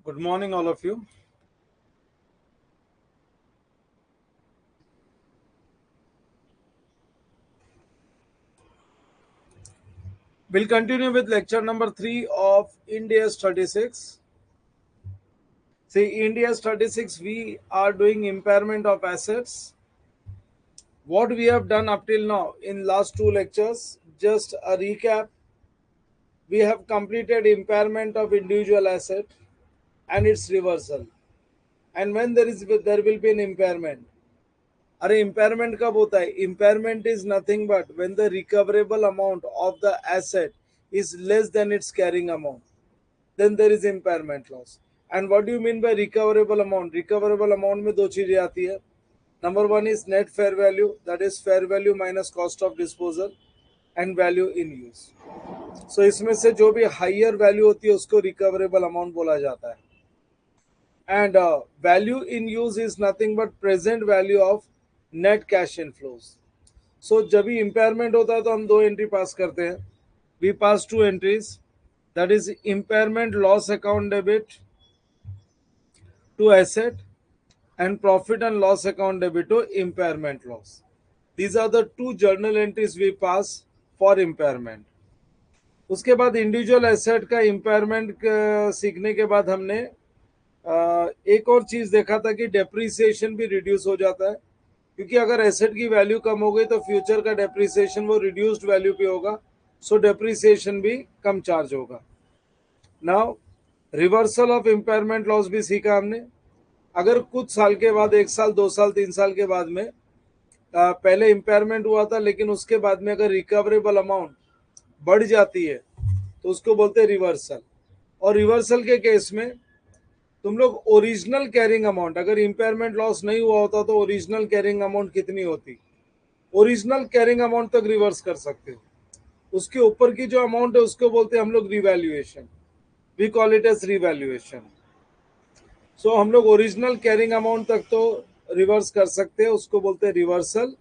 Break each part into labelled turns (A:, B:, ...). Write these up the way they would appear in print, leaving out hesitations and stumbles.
A: Good morning, all of you. We'll continue with lecture number 3 of India's 36. See, India's 36, we are doing impairment of assets. What we have done up till now in last two lectures, just a recap. We have completed impairment of individual asset and its reversal. And when there will be an impairment. अरे impairment कब होता है? Impairment is nothing but when the recoverable amount of the asset is less than its carrying amount. Then there is impairment loss. And what do you mean by recoverable amount? Recoverable amount में दो चीजें आती है. Number one is net fair value, that is fair value minus cost of disposal and value in use. So इसमें से जो भी higher value होती है उसको recoverable amount बोला जाता है. And value in use is nothing but present value of net cash inflows. So जब भी impairment होता है तो हम दो entry pass करते हैं. We pass two entries. That is impairment loss account debit to asset and profit and loss account debit to impairment loss. These are the two journal entries we pass for impairment. उसके बाद individual asset का impairment सीखने के बाद हमने एक और चीज देखा था कि डेप्रिसिएशन भी रिड्यूस हो जाता है, क्योंकि अगर एसेट की वैल्यू कम हो गई तो फ्यूचर का डेप्रिसिएशन वो रिड्यूस्ड वैल्यू पे होगा, सो डेप्रिसिएशन भी कम चार्ज होगा. Now reversal of impairment loss भी सीखा हमने. अगर कुछ साल के बाद, 1 साल 2 साल 3 साल के बाद में पहले इम्पेयरमेंट हुआ था लेकिन उसके बाद में अगर रिकवरेबल अमाउंट बढ़ जाती है तो उसको बोलते हैं रिवर्सल. और रिवर्सल के केस में तुम लोग ओरिजिनल कैरिंग अमाउंट, अगर इम्पेयरमेंट लॉस नहीं हुआ होता तो ओरिजिनल कैरिंग अमाउंट कितनी होती, ओरिजिनल कैरिंग अमाउंट तक रिवर्स कर सकते हो. उसके ऊपर की जो अमाउंट है उसको बोलते हैं हम लोग revaluation. We call it as revaluation. So हम लोग ओरिजिनल कैरिंग अमाउंट तक तो रिवर्स कर सकते हैं, उसको बोलते हैं रिवर्सल.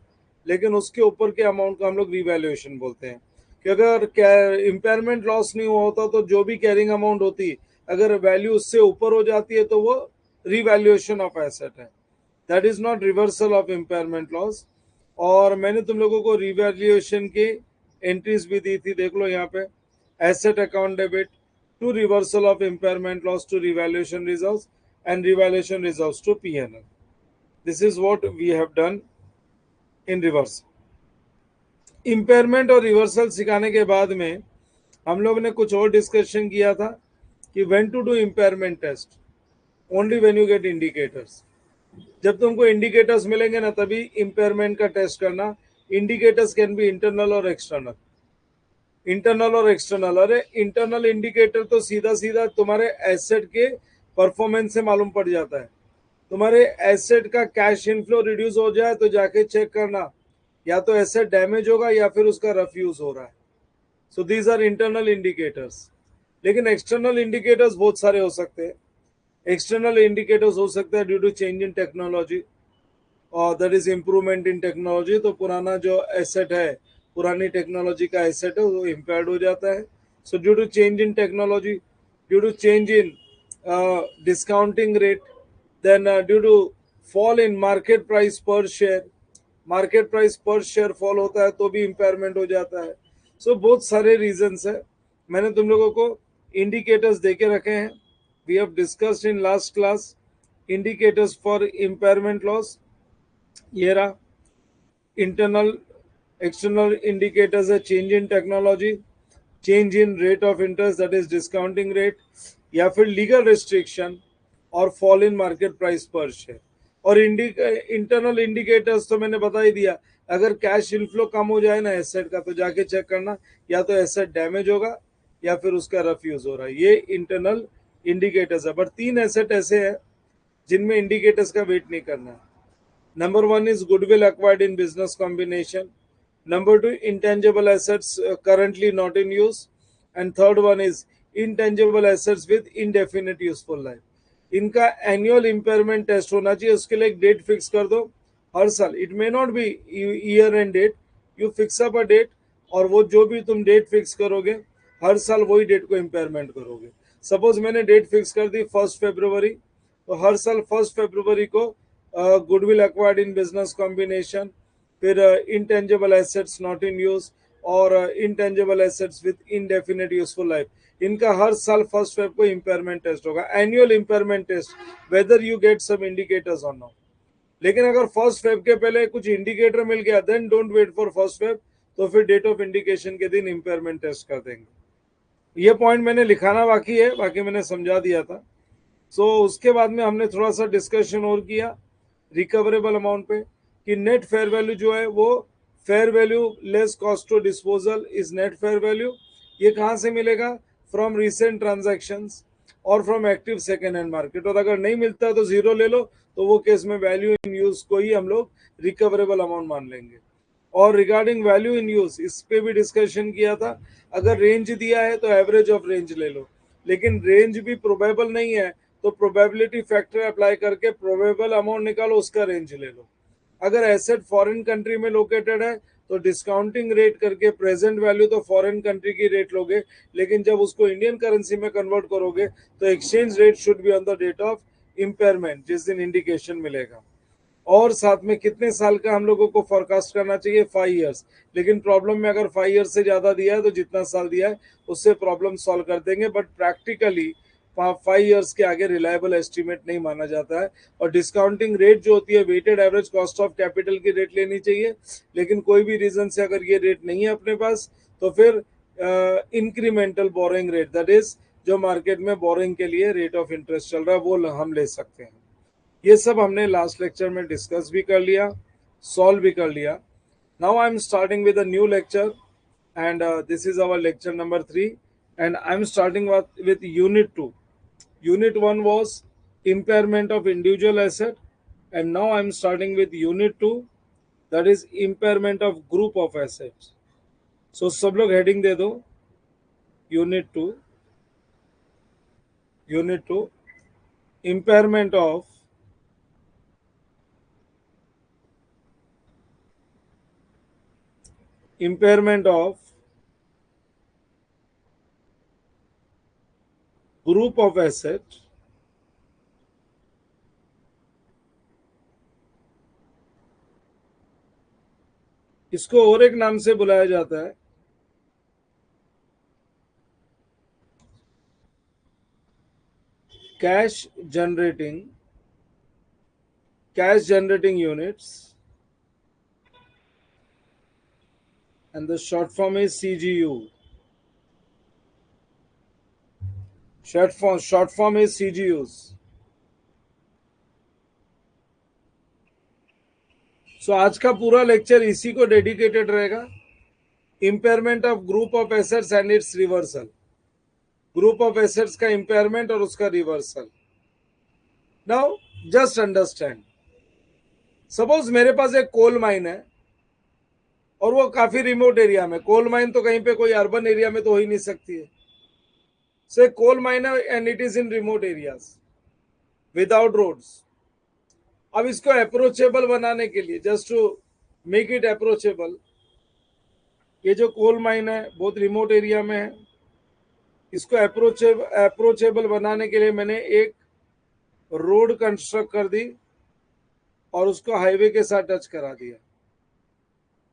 A: लेकिन उसके ऊपर के अमाउंट को हम लोग रिवैल्यूएशन बोलते हैं. कि अगर इम्पेयरमेंट लॉस नहीं हुआ होता तो जो भी कैरिंग अमाउंट होती, अगर वैल्यू उससे ऊपर हो जाती है तो वो रिवैल्यूएशन ऑफ एसेट है. That is not reversal of impairment loss. और मैंने तुम लोगों को रिवैल्यूएशन की एंट्रीज भी दी थी, देख लो यहाँ पे. Asset account debit to reversal of impairment loss to revaluation reserves and revaluation reserves to P&L. This is what we have done in reverse. Impairment और reversal सिखाने के बाद में हम लोग ने कुछ और डिस्कशन किया था कि when to do impairment test. Only when you get indicators. जब तुमको indicators मिलेंगे ना तभी impairment का टेस्ट करना. Indicators can be internal और external. इंटरनल और एक्सटर्नल. अरे इंटरनल इंडिकेटर तो सीधा सीधा तुम्हारे एसेट के परफॉर्मेंस से मालूम पड़ जाता है. तुम्हारे एसेट का कैश इनफ्लो रिड्यूस हो जाए तो जाके चेक करना, या तो एसेट डैमेज होगा या फिर उसका रफ यूज हो रहा है. So these are internal indicators. लेकिन एक्सटर्नल इंडिकेटर्स बहुत सारे हो सकते हैं. एक्सटर्नल इंडिकेटर्स हो सकते हैं due to change in technology और that is improvement in technology. तो पुराना जो एसेट है, पुरानी टेक्नोलॉजी का एसेट है, वो इम्पेयर्ड हो जाता है. So due to change in technology, due to change in discounting rate, then due to fall in market price per share, market price per share fall होता है तो भी इम्पेयरमेंट हो जाता है. सो बहुत सारे रीजंस है. मैंने तुम लोगों को इंडिकेटर्स दे के रखे हैं. We have discussed in last class indicators for impairment loss. ये रहा. Internal external indicators are change in technology, change in rate of interest, that is discounting rate, या फिर legal restriction और fall in market price per share. और internal indicators तो मैंने बता ही दिया. अगर कैश इनफ्लो कम हो जाए ना एसेट का तो जाके चेक करना, या तो एसेट डैमेज होगा या फिर उसका रफ यूज हो रहा है. ये इंटरनल इंडिकेटर्स है. बट 3 एसेट ऐसे हैं जिनमें इंडिकेटर्स का वेट नहीं करना है. Number 1 is goodwill acquired in business combination. Number 2, intangible assets currently not in use. And third one is intangible assets with indefinite useful life. इनका एनुअल इम्पेयरमेंट टेस्ट होना चाहिए. उसके लिए एक डेट फिक्स कर दो हर साल. It may not be year end date, you fix up a date और वो जो भी तुम डेट फिक्स करोगे हर साल वही डेट को इम्पेयरमेंट करोगे. सपोज मैंने डेट फिक्स कर दी 1 फरवरी, तो हर साल 1 फरवरी को goodwill acquired in business combination, फिर intangible assets not in use और intangible assets with indefinite useful life, इनका हर साल 1 फेब को इम्पेयरमेंट टेस्ट होगा, annual impairment test, whether you get some indicators और नॉट। लेकिन अगर 1 फेब के पहले कुछ इंडिकेटर मिल गया, then don't wait for 1 Feb, तो फिर डेट ऑफ इंडिकेशन के दिन इम्पेयरमेंट टेस्ट कर देंगे। ये पॉइंट मैंने लिखाना बाकी है, बाकी मैंने समझा दिया था। उसके बाद में हमने थोड़ा सा डिस्कशन और किया रिकवरेबल अमाउंट पे, कि नेट फेयर वैल्यू जो है वो fair value less cost to disposal is net fair value. ये कहाँ से मिलेगा? फ्रॉम रिसेंट ट्रांजैक्शंस और from active second hand market, और अगर नहीं मिलता तो जीरो ले लो, तो वो केस में वैल्यू इन यूज को ही हम लोग रिकवरेबल अमाउंट मान लेंगे। और रिगार्डिंग वैल्यू इन यूज, इस पे भी डिस्कशन किया था, अगर रेंज दिया है तो एवरेज ऑफ रेंज ले लो, लेकिन रेंज भी प्रोबेबल नहीं है तो प्रोबेबिलिटी फैक्टर अप्लाई करके प्रोबेबल अमाउंट निकालो, उसका रेंज ले लो। अगर एसेट फॉरेन कंट्री में लोकेटेड है तो डिस्काउंटिंग रेट करके प्रेजेंट वैल्यू तो फॉरेन कंट्री की रेट लोगे, लेकिन जब उसको इंडियन करेंसी में कन्वर्ट करोगे तो exchange rate should be on the date of impairment, जिस दिन इंडिकेशन मिलेगा। और साथ में कितने साल का हम लोगों को फोरकास्ट करना चाहिए? 5 इयर्स। लेकिन प्रॉब्लम में अगर 5 इयर्स से ज्यादा दिया है तो जितना साल दिया है उससे प्रॉब्लम सॉल्व कर देंगे, बट प्रैक्टिकली 5 इयर्स के आगे रिलायबल एस्टिमेट नहीं माना जाता है। और डिस्काउंटिंग रेट जो होती है weighted average cost of capital की रेट लेनी चाहिए, लेकिन कोई भी रीजन से अगर ये रेट नहीं है अपने पास तो फिर incremental borrowing rate, that is जो मार्केट में बोरोइंग के लिए रेट ऑफ इंटरेस्ट चल रहा है वो हम ले सकते हैं। ये सब हमने लास्ट लेक्चर में डिस्कस भी कर लिया, सॉल्व भी कर लिया। Now I am starting with a new lecture and this is our lecture number 3 and I am starting with unit 2. Unit 1 was impairment of individual asset and now I am starting with unit 2, that is impairment of group of assets. So सब लोग heading दे दो, unit 2 impairment of group of asset इसको और एक नाम से बुलाया जाता है cash generating units, and the short form is CGU. Short form is CGUs. So आज का पूरा लेक्चर इसी को डेडिकेटेड रहेगा, impairment of group of assets and it's reversal. Group of assets का इम्पेयरमेंट और उसका reversal. Now just understand, suppose मेरे पास एक कोल माइन है और वो काफी रिमोट एरिया में, कोल माइन तो कहीं पे कोई अर्बन एरिया में तो हो ही नहीं सकती है। से कोल माइन है and it is in remote areas without roads. अब इसको अप्रोचेबल बनाने के लिए, just to make it approachable, ये जो कोल माइन है बहुत रिमोट एरिया में है, इसको अप्रोचेबल बनाने के लिए मैंने एक रोड कंस्ट्रक्ट कर दी और उसको हाईवे के साथ टच करा दिया।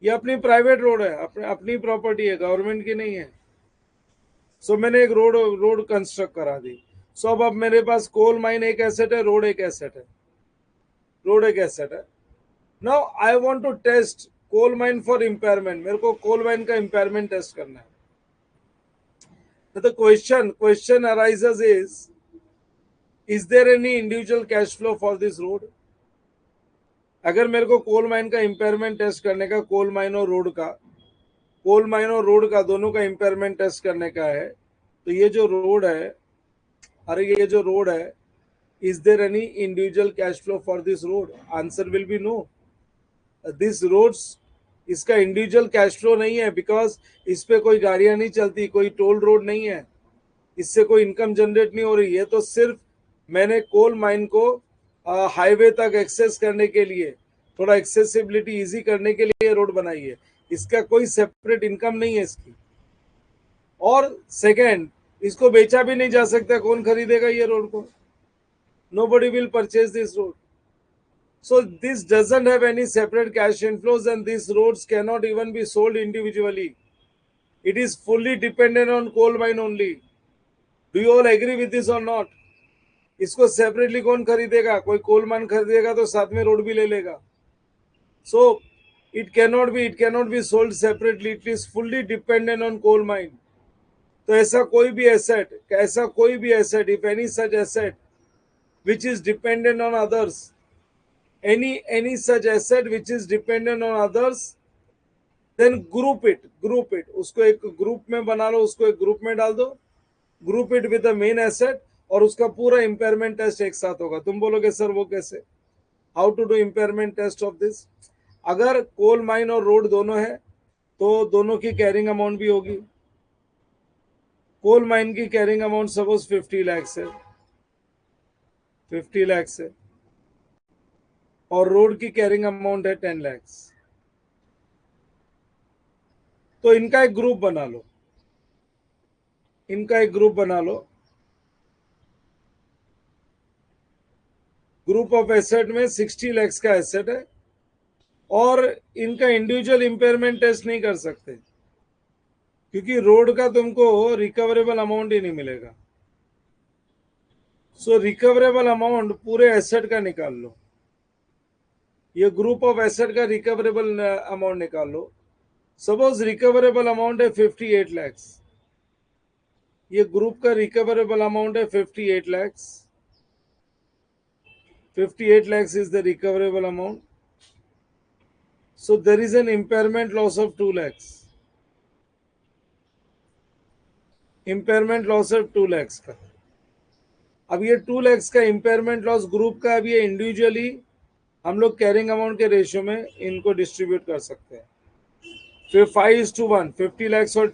A: ये अपनी प्राइवेट रोड है, अपनी प्रॉपर्टी है, गवर्नमेंट की नहीं है। मैंने एक रोड कंस्ट्रक्ट करा दी। अब मेरे पास कोल माइन एक एसेट है, रोड एक एसेट है। Now I want to test coal mine for impairment. मेरे को कोल माइन का इम्पेयरमेंट टेस्ट करना है। The question arises is there any individual cash flow for this road? अगर मेरे को कोल माइन का इम्पेयरमेंट टेस्ट करने का, कोल माइन और रोड का दोनों का इम्पेयरमेंट टेस्ट करने का है, तो ये जो रोड है, is there any individual cash flow for this road? Answer will be no. This roads, इसका इंडिविजुअल कैश फ्लो नहीं है, बिकॉज इस पे कोई गाड़ियां नहीं चलती, कोई टोल रोड नहीं है, इससे कोई इनकम जनरेट नहीं हो रही है। तो सिर्फ मैंने कोल माइन को हाईवे तक एक्सेस करने के लिए, थोड़ा एक्सेसिबिलिटी इजी करने के लिए रोड बनाई है, इसका कोई सेपरेट इनकम नहीं है इसकी। और सेकेंड, इसको बेचा भी नहीं जा सकता, कौन खरीदेगा ये रोड को? Nobody will purchase this road. So this doesn't have any separate cash inflows, and these roads cannot even be sold individually. It is fully dependent on coal mine only. Do you all agree with this or not? इसको separately कौन खरीदेगा? कोई coal mine खरीदेगा तो साथ में road भी ले लेगा. So it cannot be sold separately. It is fully dependent on coal mine. तो ऐसा कोई भी asset, if any such asset which is dependent on others, any such asset which is dependent on others, then group it, उसको एक group में बना लो, उसको एक ग्रुप में डाल दो, group it with the main asset, और उसका पूरा इम्पेयरमेंट टेस्ट एक साथ होगा. तुम बोलोगे सर वो कैसे? How to do impairment test of this? अगर कोल माइन और रोड दोनों है तो दोनों की कैरिंग अमाउंट भी होगी. कोल माइन की कैरिंग अमाउंट सपोज 50 लाख है, 50 लाख है, और रोड की कैरिंग अमाउंट है 10 लाख. तो इनका एक ग्रुप बना लो, इनका एक ग्रुप बना लो. ग्रुप ऑफ एसेट में 60 लाख का एसेट है, और इनका इंडिविजुअल इंपेयरमेंट टेस्ट नहीं कर सकते क्योंकि रोड का तुमको रिकवरेबल अमाउंट ही नहीं मिलेगा. सो रिकवरेबल अमाउंट पूरे एसेट का निकाल लो. ये ग्रुप ऑफ एसेट का रिकवरेबल अमाउंट निकाल लो. सपोज रिकवरेबल अमाउंट है 58 लैक्स. ये ग्रुप का रिकवरेबल अमाउंट है 58 lakhs. 58 lakhs is the recoverable amount. So there is an impairment loss of 2 lakhs. Impairment loss of 2 lakhs का. अब ये 2 lakhs का impairment loss ग्रुप का, अब ये इंडिविजुअली हम लोग कैरिंग अमाउंट के रेशियो में इनको डिस्ट्रीब्यूट कर सकते हैं. फिर 5:1, 50 lakhs और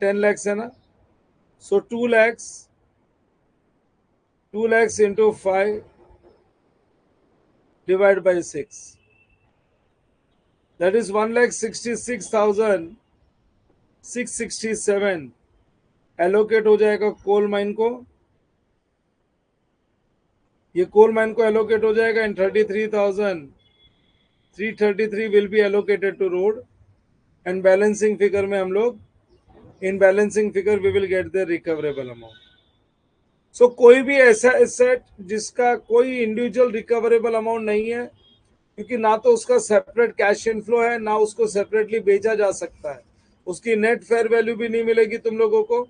A: 10 lakhs है ना. सो 2 lakhs into 5 divided by 6. That is 1,66,667 allocate हो जाएगा कोल माइन को. ये कोल माइन को एलोकेट हो जाएगा, and 33,333 will be allocated to road. And balancing figure में हम लोग, in balancing figure we will get the recoverable amount. So कोई भी ऐसा एसेट जिसका कोई इंडिविजुअल रिकवरेबल अमाउंट नहीं है, क्योंकि ना तो उसका सेपरेट कैश इनफ्लो है, ना उसको सेपरेटली बेचा जा सकता है, उसकी नेट फेयर वैल्यू भी नहीं मिलेगी तुम लोगों को,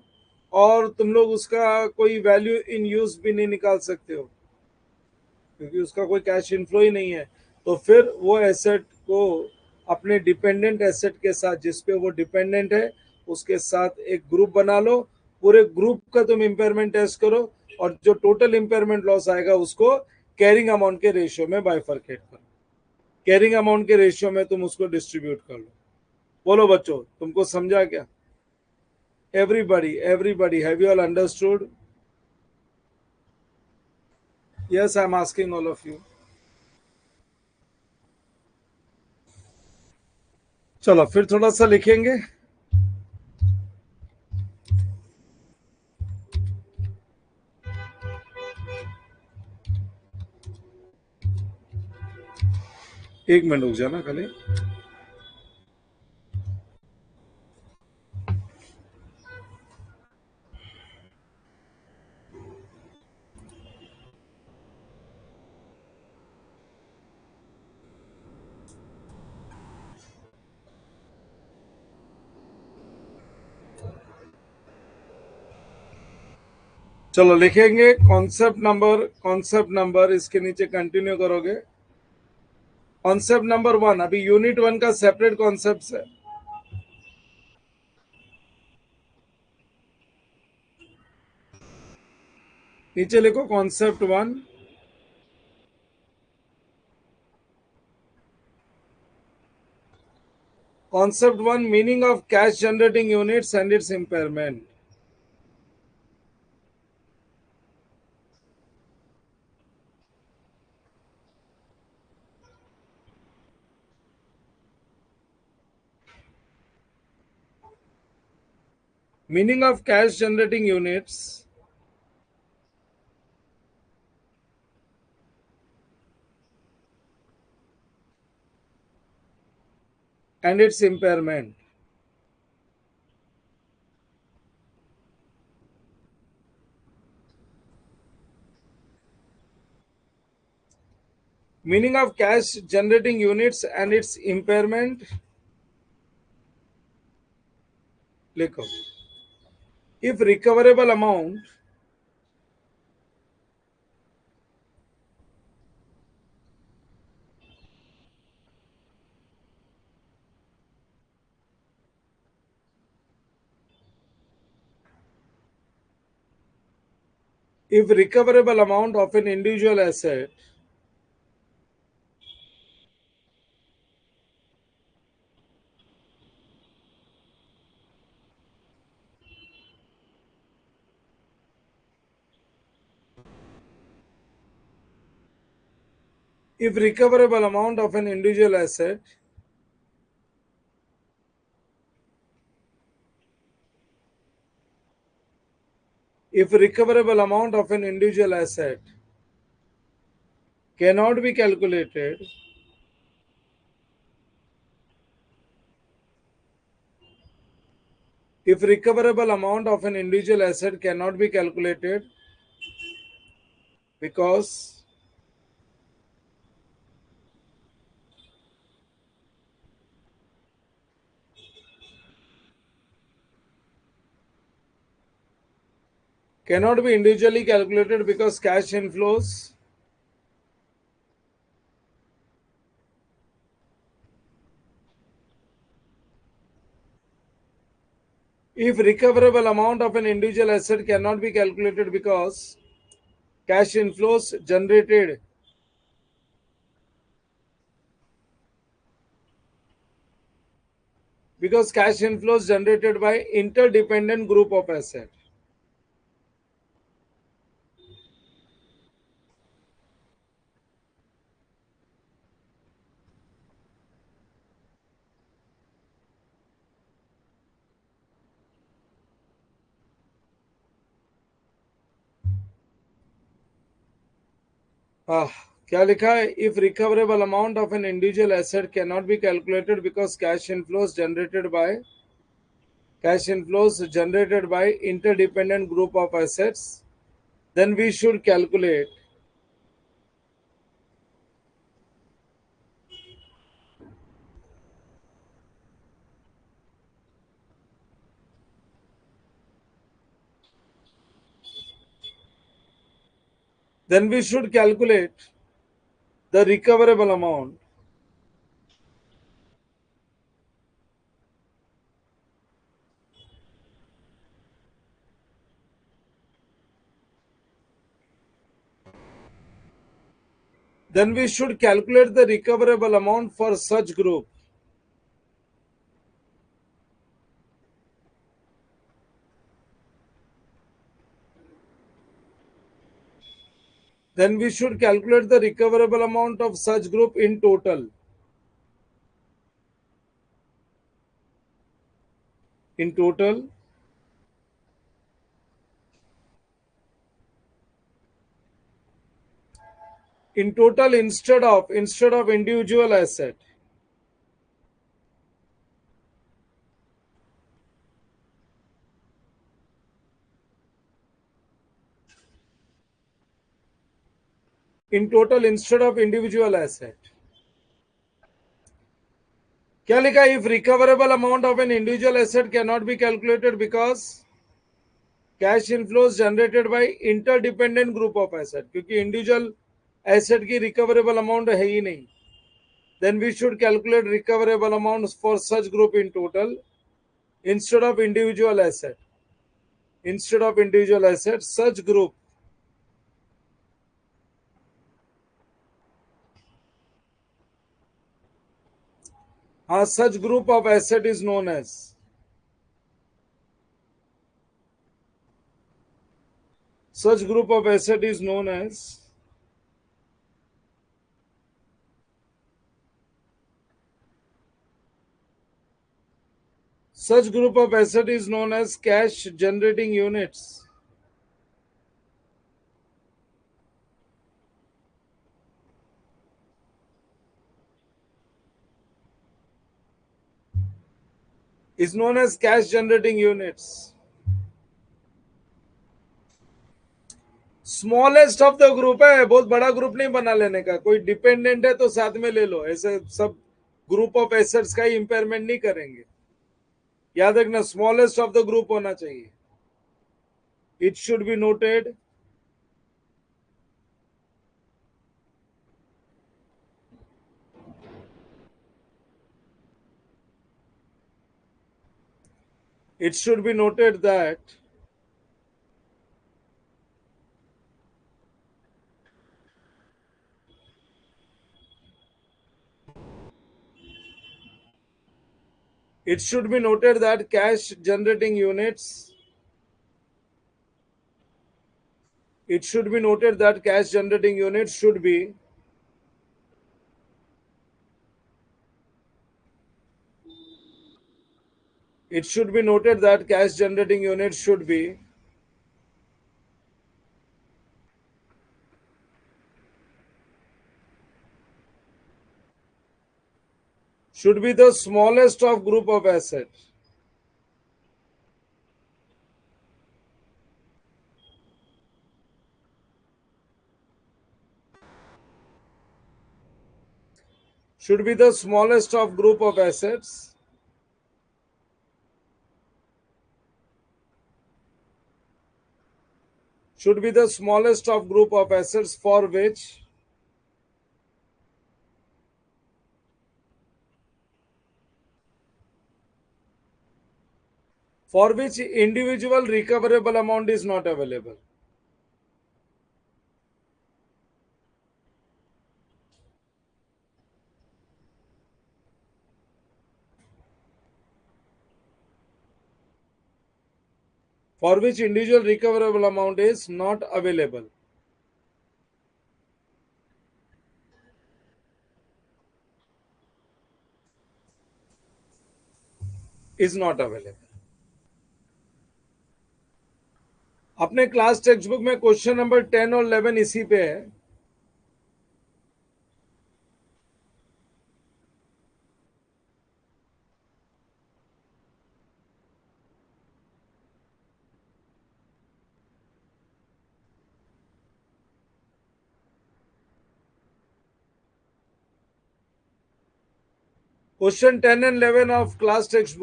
A: और तुम लोग उसका कोई वैल्यू इन यूज भी नहीं निकाल सकते हो क्योंकि उसका कोई कैश इनफ्लो ही नहीं है. तो फिर वो एसेट को अपने डिपेंडेंट एसेट के साथ, जिसपे वो डिपेंडेंट है, उसके साथ एक ग्रुप बना लो. पूरे ग्रुप का तुम इम्पेयरमेंट टेस्ट करो, और जो टोटल इम्पेयरमेंट लॉस आएगा उसको कैरिंग अमाउंट के रेशियो में बाइफरकेट करो. कैरिंग अमाउंट के रेशियो में तुम उसको डिस्ट्रीब्यूट कर लो. बोलो बच्चों, तुमको समझा क्या? Everybody, have you all understood? Yes, I'm asking all of you. चलो फिर थोड़ा सा लिखेंगे. एक मिनट रुक जाना खाली. चलो लिखेंगे कॉन्सेप्ट नंबर इसके नीचे कंटिन्यू करोगे. कॉन्सेप्ट नंबर 1, अभी यूनिट 1 का सेपरेट कॉन्सेप्ट है. नीचे लिखो concept 1. Concept 1, meaning of cash generating units and it's impairment. Meaning of cash generating units and its impairment. Meaning of cash generating units and its impairment. लिखो. If recoverable amount if recoverable amount of an individual asset if recoverable amount of an individual asset if recoverable amount of an individual asset cannot be calculated if recoverable amount of an individual asset cannot be calculated because cannot be individually calculated because cash inflows if recoverable amount of an individual asset cannot be calculated because cash inflows generated by interdependent group of assets. Ah, क्या लिखा है? If recoverable amount of an individual asset cannot be calculated because cash inflows generated by interdependent group of assets, then we should calculate the recoverable amount then we should calculate the recoverable amount for such group. Then we should calculate the recoverable amount of such group in total. In total, instead of individual asset. In total instead of individual asset. क्या लिखा है? If recoverable amount of an individual asset cannot be calculated because cash inflows generated by interdependent group of asset, क्योंकि individual asset की recoverable amount है ही नहीं, then we should calculate recoverable amounts for such group in total instead of individual asset. Instead of individual asset, such group such group of asset is known as such group of asset is known as Such group of asset is known as cash generating units. Is known as cash generating units. Smallest of the group है, बहुत बड़ा group नहीं बना लेने का, कोई dependent है तो साथ में ले लो, ऐसे सब ग्रुप ऑफ एसेट्स का ही इंपेयरमेंट नहीं करेंगे। याद रखना स्मॉलेस्ट ऑफ द ग्रुप होना चाहिए। It should be noted it should be noted that it should be noted that cash generating units it should be noted that cash generating units should be it should be noted that cash generating units should be the smallest of group of assets. Should be the smallest of group of assets. Should be the smallest of group of assets for which individual recoverable amount is not available. For which individual recoverable amount is not available. Is not available. अपने class text book में question number 10 और 11 इसी पे है। Question 10 and 11 of class text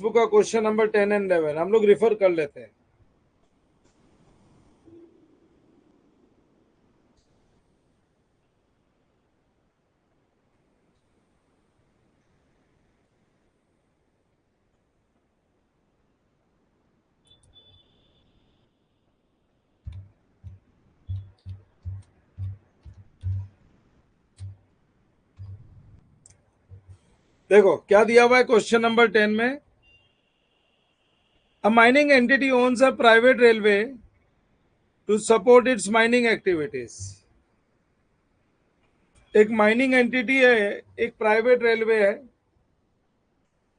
A: book का question number 10 and 11 हम लोग refer कर लेते हैं। देखो क्या दिया हुआ है क्वेश्चन नंबर 10 में। A mining entity owns a private railway to support its mining activities. एक माइनिंग एंटिटी है, एक प्राइवेट रेलवे है।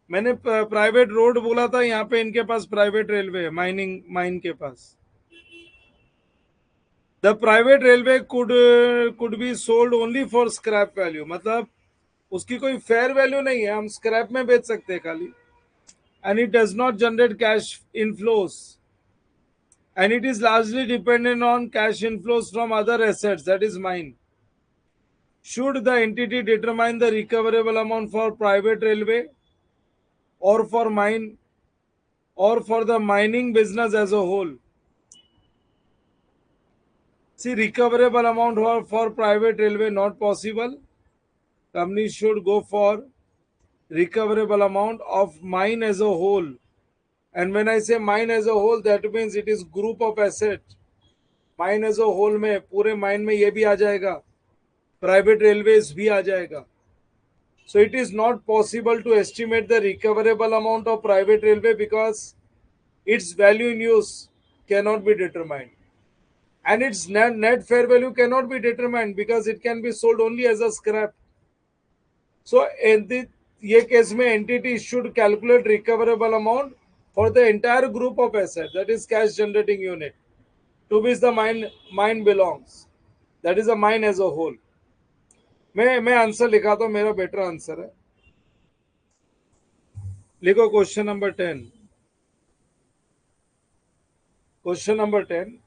A: मैंने प्राइवेट रोड बोला था, यहाँ पे इनके पास प्राइवेट रेलवे है, माइन के पास। The private railway could be sold only for scrap value, मतलब उसकी कोई फेयर वैल्यू नहीं है, हम स्क्रैप में बेच सकते हैं खाली। And it does not generate cash inflows and it is largely dependent on cash inflows from other assets, that is mine. Should the entity determine the recoverable amount for private railway or for mine or for the mining business as a whole? See, recoverable amount for private railway not possible. Company should go for recoverable amount of mine as a whole. And when I say mine as a whole, that means it is group of asset. Mine as a whole में पूरे mine में ये भी आ जाएगा, private railways भी आ जाएगा। So it is not possible to estimate the recoverable amount of private railway because its value in use cannot be determined, and its net fair value cannot be determined because it can be sold only as a scrap. So ये case में entity should calculate recoverable amount for the entire group of asset that is cash generating unit to which the mine belongs, that is a mine as a whole. मैं answer लिखाता हूं, मेरा better answer है. लिखो question number 10. Question number 10.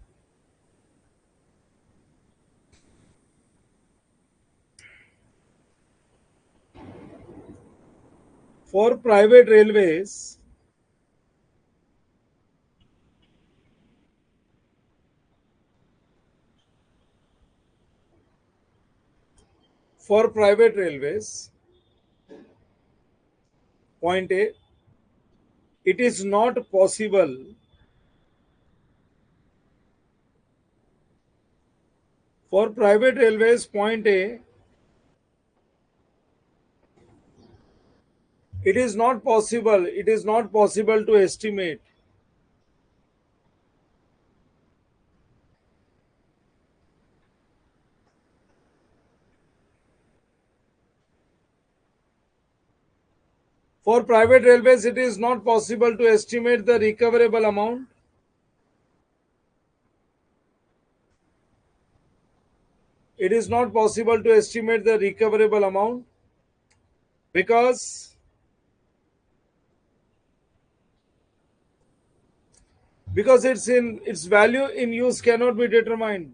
A: For private railways, for private railways, point A, it is not possible for private railways, point A, it is not possible to estimate for private railways, it is not possible to estimate the recoverable amount. It is not possible to estimate the recoverable amount because its value in use cannot be determined.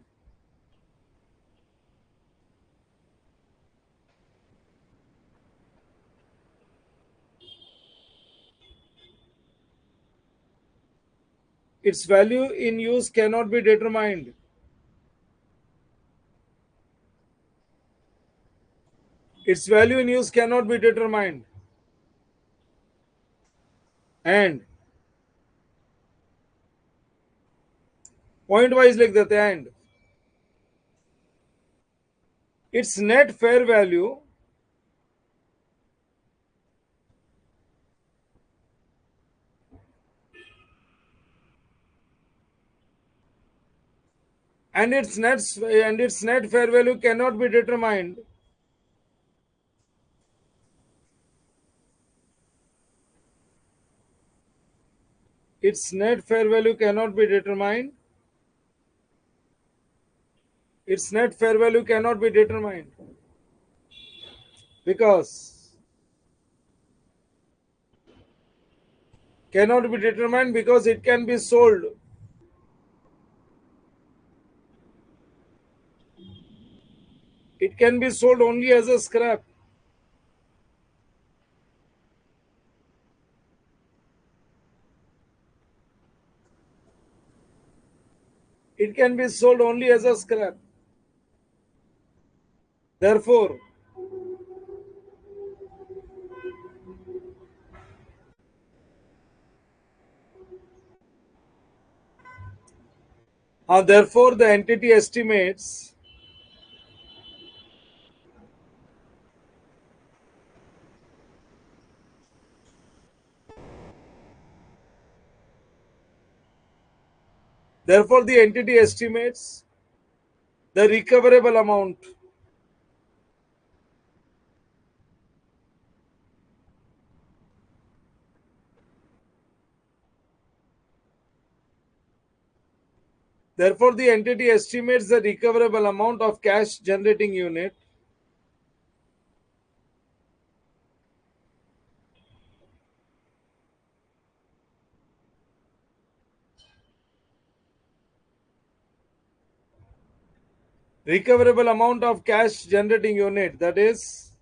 A: Its value in use cannot be determined. Its value in use cannot be determined. And point wise लिख देते हैं. And its net fair value and its net fair value cannot be determined. Its net fair value cannot be determined. Its net fair value cannot be determined because it can be sold. It can be sold only as a scrap. It can be sold only as a scrap. Therefore, therefore the entity estimates therefore the entity estimates the recoverable amount. Therefore, the entity estimates the recoverable amount of cash generating unit recoverable amount of cash generating unit, that is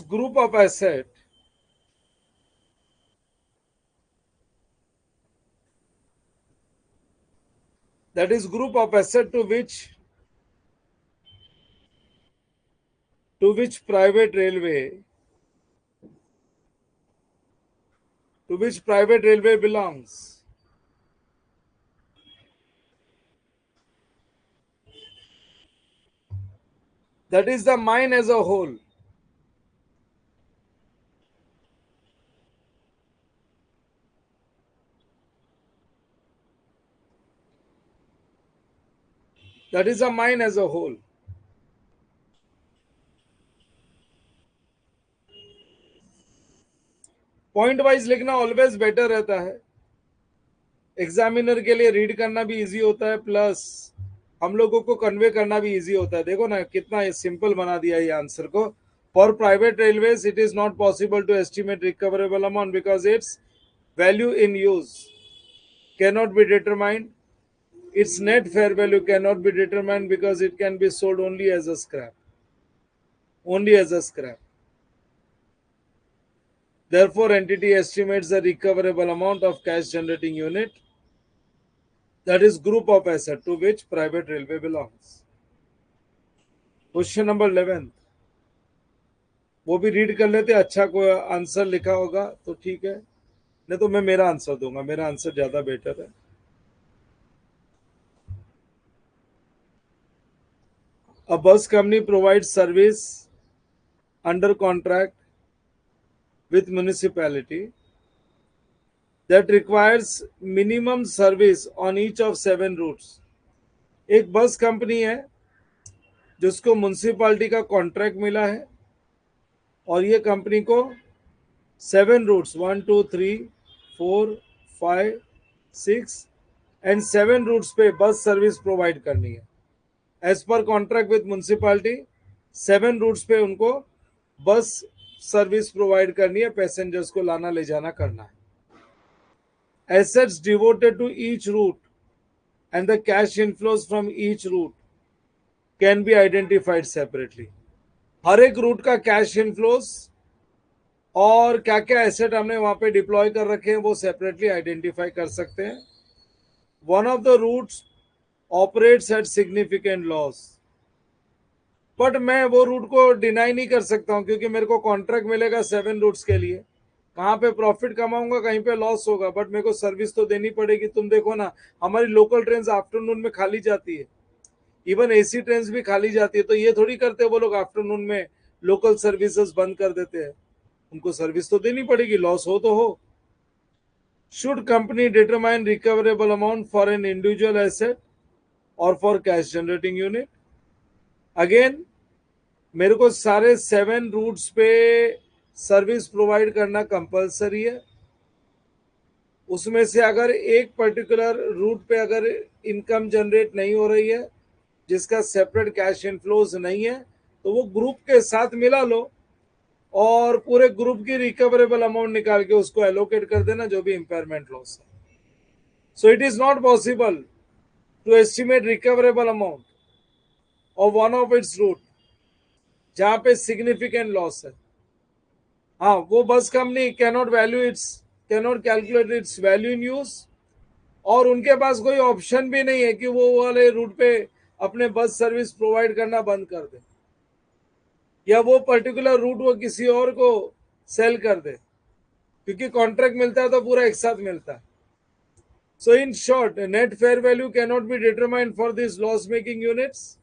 A: group of asset group of asset to which private railway belongs. That is the mine as a whole. That is a mine as a whole. Point wise लिखना always better रहता है, examiner के लिए read करना भी easy होता है, plus हम लोगों को कन्वे करना भी इजी होता है। देखो ना कितना सिंपल बना दिया ये आंसर को। For private railways it is not possible to estimate recoverable amount because its value in use cannot be determined, its net fair value cannot be determined because it can be sold only as a scrap, only as a scrap. Therefore, entity estimates the recoverable amount of cash generating unit, that is group of asset to which private railway belongs. Question number 11, वो भी read कर लेते, अच्छा कोई answer लिखा होगा तो ठीक है, नहीं तो मैं मेरा आंसर दूंगा, मेरा आंसर ज्यादा बेटर है। A bus company provides service under contract with municipality that requires minimum service on each of 7 routes. एक बस कंपनी है जिसको म्युनिसिपालिटी का कॉन्ट्रैक्ट मिला है और ये कंपनी को 7 रूट्स 1 2 3 4 5 6 एंड 7 रूट्स पे बस सर्विस प्रोवाइड करनी है। As per contract with municipality 7 roots पे उनको बस सर्विस प्रोवाइड करनी है, पैसेंजर्स को लाना ले जाना करना है। Assets devoted to each route and the cash inflows from each route can be identified separately. हर एक रूट का कैश इनफ्लोस और क्या क्या एसेट हमने वहां पे डिप्लॉय कर रखे हैं वो सेपरेटली आइडेंटिफाई कर सकते हैं। One of the routes operates at significant loss, but मैं वो रूट को डिनाई नहीं कर सकता हूं क्योंकि मेरे को कॉन्ट्रैक्ट मिलेगा 7 रूट्स के लिए। कहाँ पे प्रॉफिट कमाऊंगा, कहीं पे लॉस होगा, बट मेरे को सर्विस तो देनी पड़ेगी। तुम देखो ना हमारी लोकल ट्रेन आफ्टरनून में खाली जाती है, इवन एसी ट्रेन भी खाली जाती है, तो ये थोड़ी करते वो लोग आफ्टरनून में लोकल सर्विसेज बंद कर देते हैं, उनको सर्विस तो देनी पड़ेगी, लॉस हो तो हो। Should company determine recoverable amount for an individual asset और for cash generating unit? Again मेरे को सारे 7 रूट्स पे सर्विस प्रोवाइड करना कंपलसरी है। उसमें से अगर एक पर्टिकुलर रूट पे अगर इनकम जनरेट नहीं हो रही है, जिसका सेपरेट कैश इनफ्लोज नहीं है, तो वो ग्रुप के साथ मिला लो और पूरे ग्रुप की रिकवरेबल अमाउंट निकाल के उसको एलोकेट कर देना जो भी इंपेयरमेंट लॉस है। So it is not possible to estimate recoverable amount of one of its route जहां पे सिग्निफिकेंट लॉस है। हाँ, वो bus company cannot calculate its value in use, और उनके पास कोई ऑप्शन भी नहीं है कि वो वाले रूट पे अपने बस सर्विस प्रोवाइड करना बंद कर दे या वो पर्टिकुलर रूट वो किसी और को सेल कर दे, क्योंकि कॉन्ट्रैक्ट मिलता है तो पूरा एक साथ मिलता है। So in short net fair value cannot be determined for this loss making units.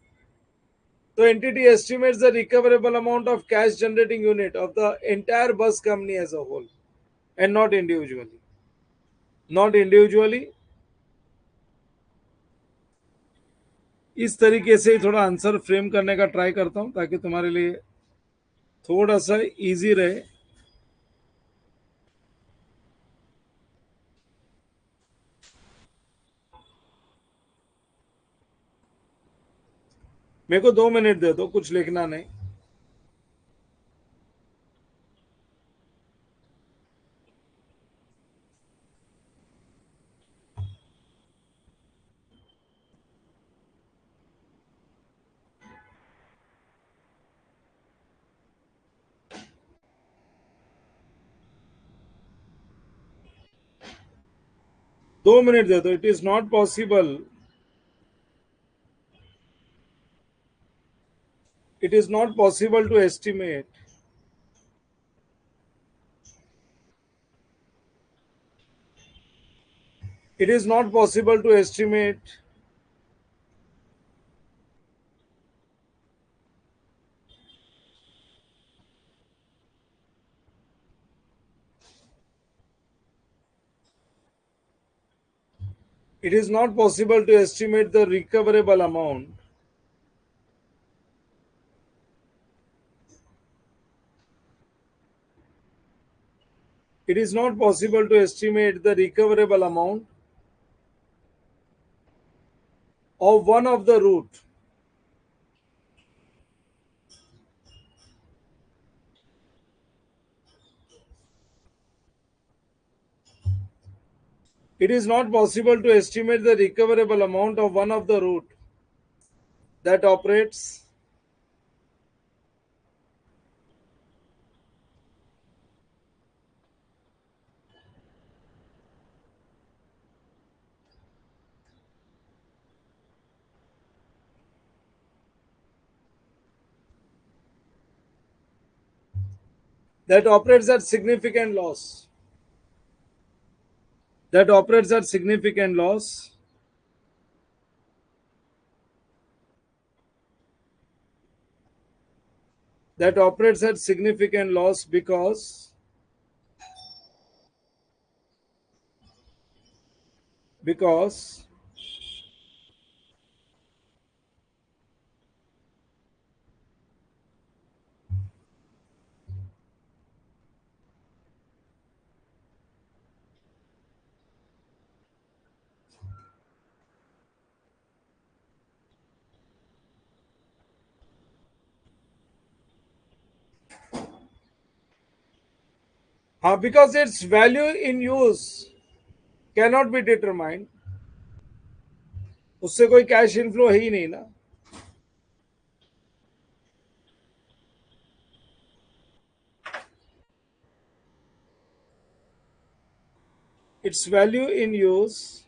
A: तो entity estimates the recoverable amount of cash generating unit of the entire bus company as a whole and not individually. Not individually. इस तरीके से ही थोड़ा answer frame करने का try करता हूं ताकि तुम्हारे लिए थोड़ा सा इजी रहे। मेरे को 2 मिनट दे दो, कुछ लिखना नहीं। दो मिनट दे दो। It is not possible, it is not possible to estimate it is not possible to estimate it is not possible to estimate the recoverable amount It is not possible to estimate the recoverable amount of one of the root. It is not possible to estimate the recoverable amount of one of the root that operates at significant loss. That operates at significant loss. That operates at significant loss because because its value in use cannot be determined. उससे कोई cash inflow है ही नहीं ना. Its value in use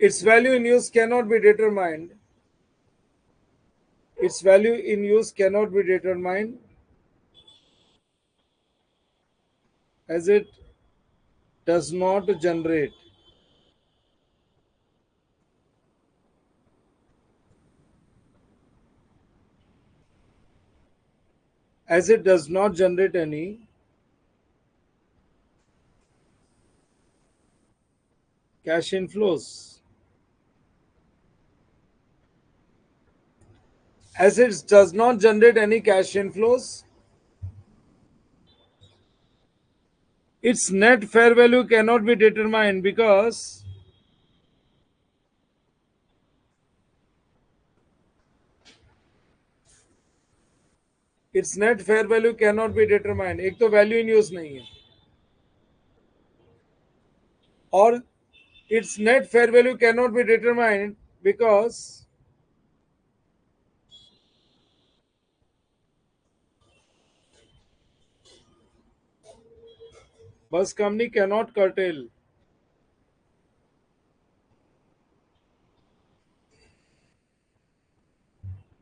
A: its value in use cannot be determined. Its value in use cannot be determined as it does not generate any cash inflows. As it does not generate any cash inflows, its net fair value cannot be determined because its net fair value cannot be determined. एक तो value in use नहीं है और its net fair value cannot be determined because bus company cannot curtail.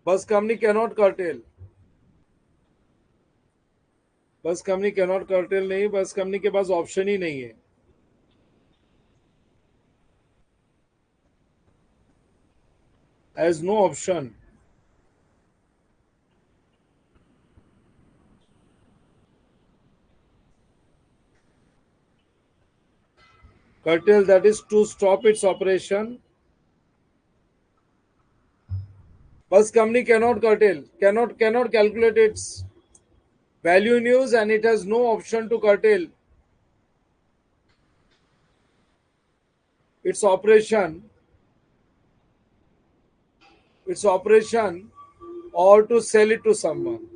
A: Bus company cannot curtail. Bus company cannot curtail नहीं. Bus company के पास option ही नहीं है. Has no option. Curtail, that is to stop its operation. Bus company cannot curtail, cannot calculate its value in use, and it has no option to curtail its operation, or to sell it to someone.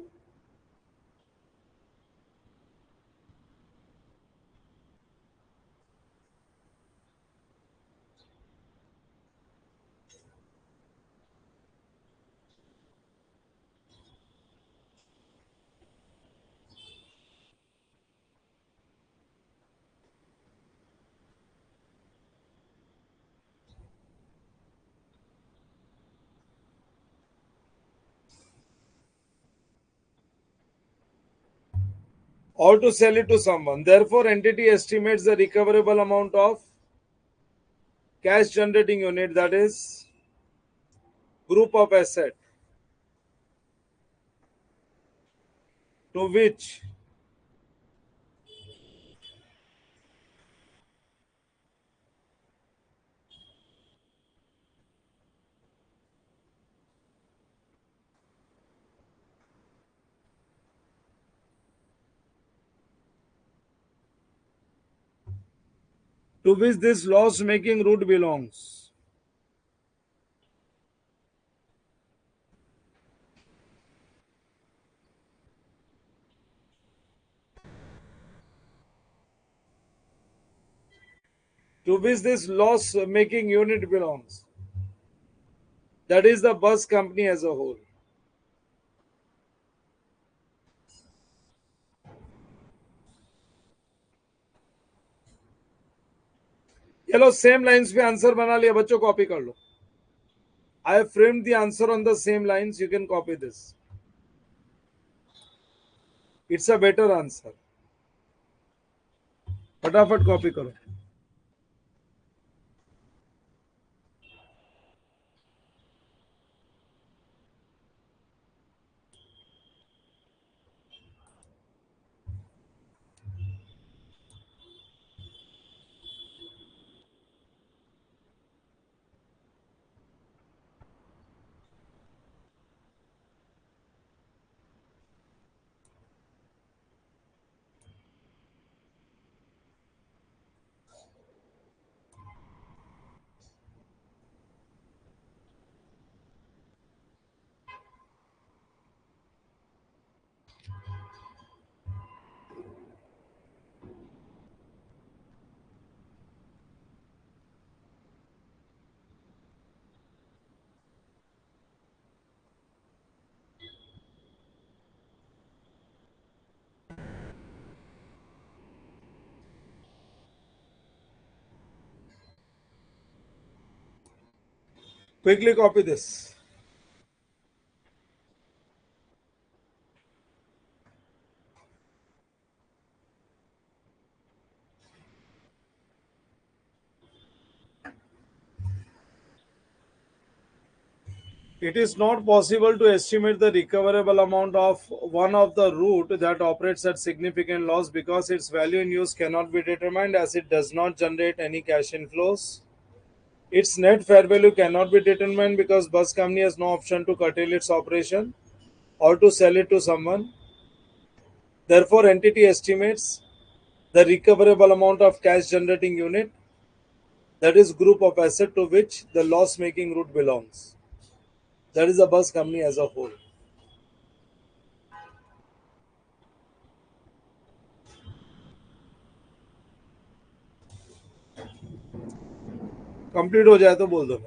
A: Or to sell it to someone. Therefore, entity estimates the recoverable amount of cash generating unit, that is group of asset, to which to which this loss making root belongs. To which this loss making unit belongs. That is the bus company as a whole. चलो same lines पे answer बना लिया बच्चों, copy कर लो. I have framed the answer on the same lines. You can copy this. It's a better answer. फटाफट copy करो. Quickly copy this. It is not possible to estimate the recoverable amount of one of the route that operates at significant loss because its value in use cannot be determined as it does not generate any cash inflows. Its net fair value cannot be determined because bus company has no option to curtail its operation or to sell it to someone. Therefore, entity estimates the recoverable amount of cash generating unit, that is group of asset to which the loss making route belongs. That is the bus company as a whole. Complete हो जाए तो बोल दो.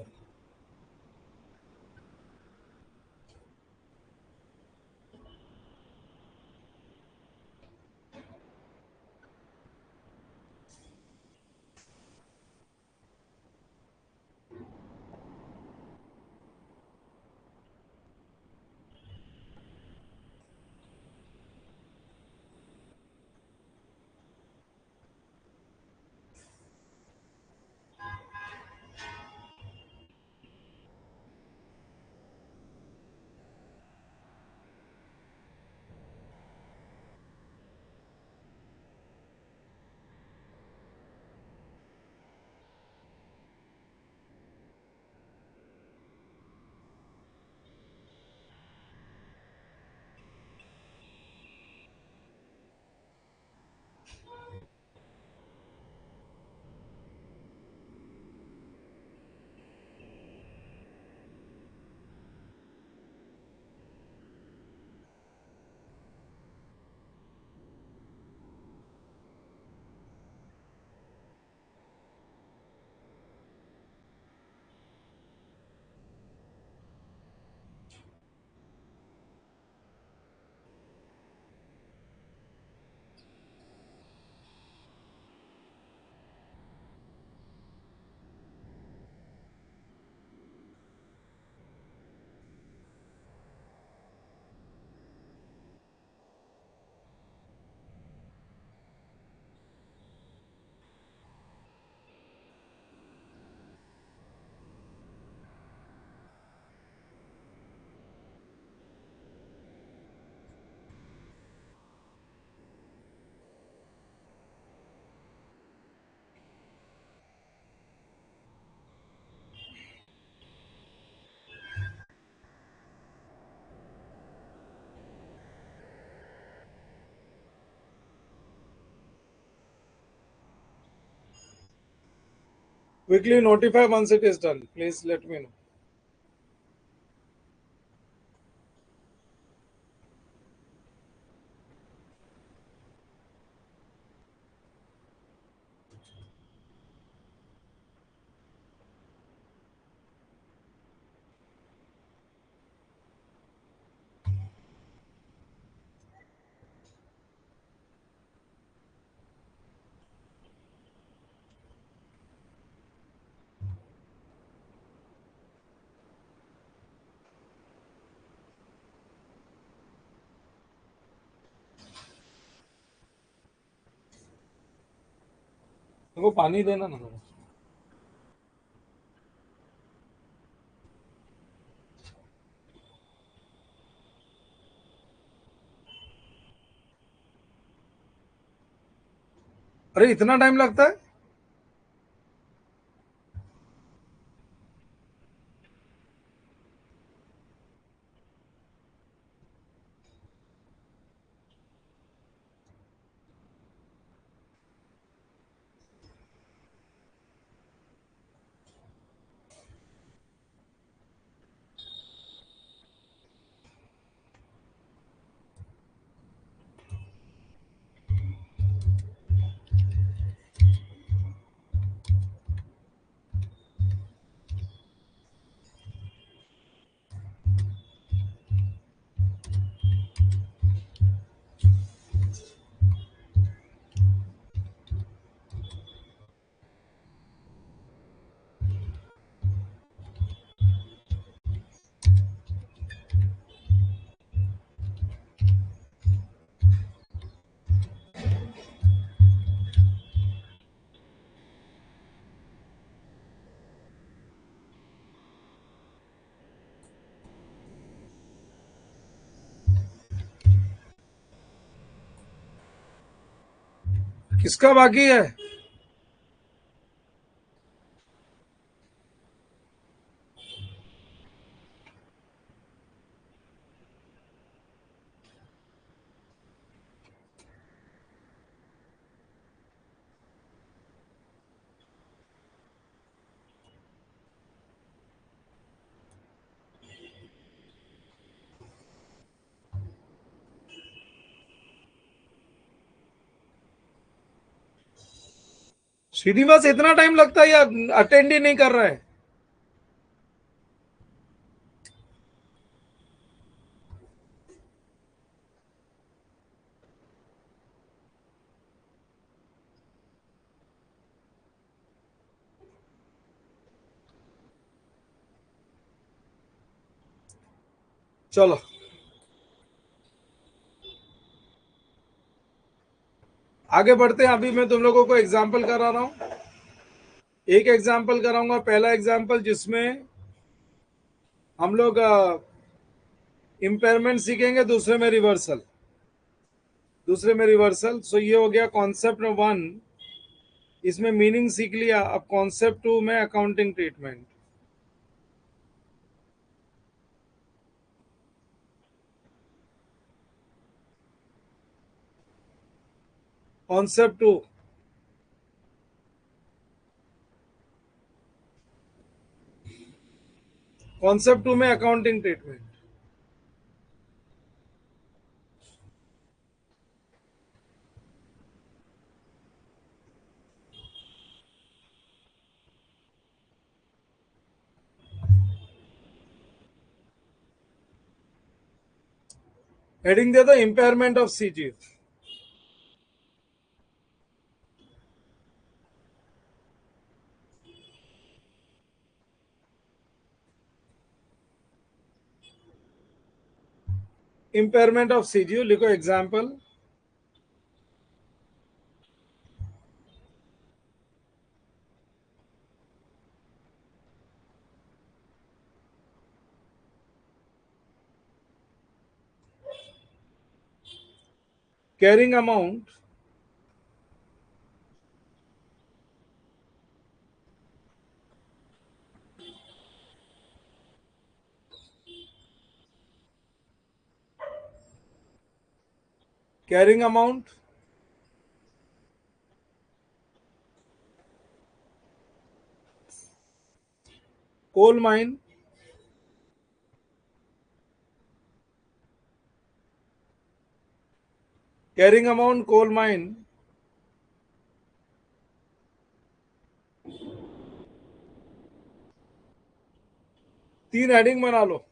A: Quickly notify once it is done. Please let me know. देखो पानी देना ना थोड़ा। अरे इतना टाइम लगता है? किसका बाकी है? श्रीनिवास इतना टाइम लगता है या अटेंड ही नहीं कर रहा है? चलो आगे बढ़ते हैं। अभी मैं तुम लोगों को एग्जाम्पल करा रहा हूं। एक एग्जाम्पल कराऊंगा, पहला एग्जाम्पल जिसमें हम लोग इम्पेयरमेंट सीखेंगे, दूसरे में रिवर्सल। सो ये हो गया कॉन्सेप्ट 1। इसमें मीनिंग सीख लिया। अब कॉन्सेप्ट 2 में अकाउंटिंग ट्रीटमेंट। कॉन्सेप्ट 2, कॉन्सेप्ट 2 में अकाउंटिंग ट्रीटमेंट। हेडिंग दे दो impairment of CG. Impairment of CG लिखो example. Carrying amount carrying amount coal mine, carrying amount coal mine, 3 heading बना लो.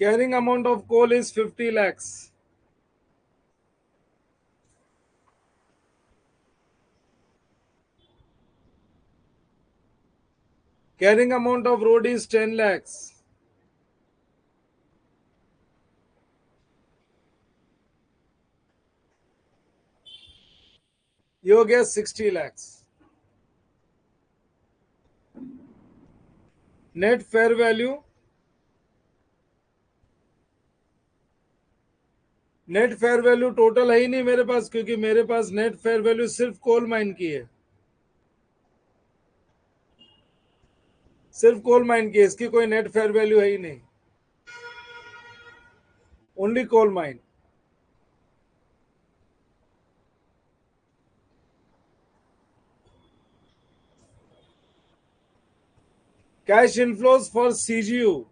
A: Carrying amount of coal is 50 lakhs. Carrying amount of road is 10 lakhs. ये हो गया 60 lakhs. Net fair value, net fair value total है ही नहीं मेरे पास, क्योंकि मेरे पास नेट फेयर वैल्यू सिर्फ कोल माइन की है. सिर्फ कोल माइन की है, इसकी कोई नेट फेयर वैल्यू है ही नहीं. Only coal mine. Cash inflows for CGU.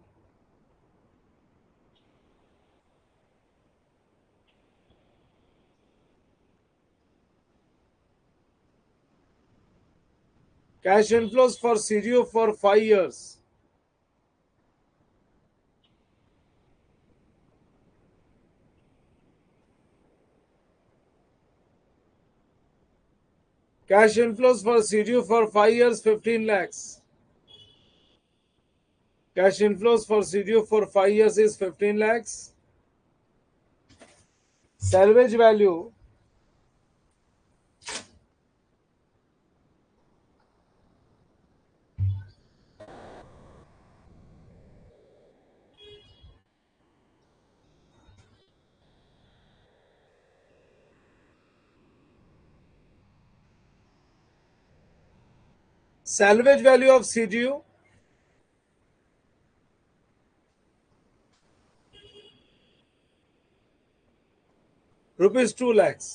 A: Cash inflows for CGU for 5 years. Cash inflows for CGU for 5 years, 15 lakhs. Cash inflows for CGU for 5 years is 15 lakhs. Salvage value, salvage value of CGU, rupees 2 lakhs,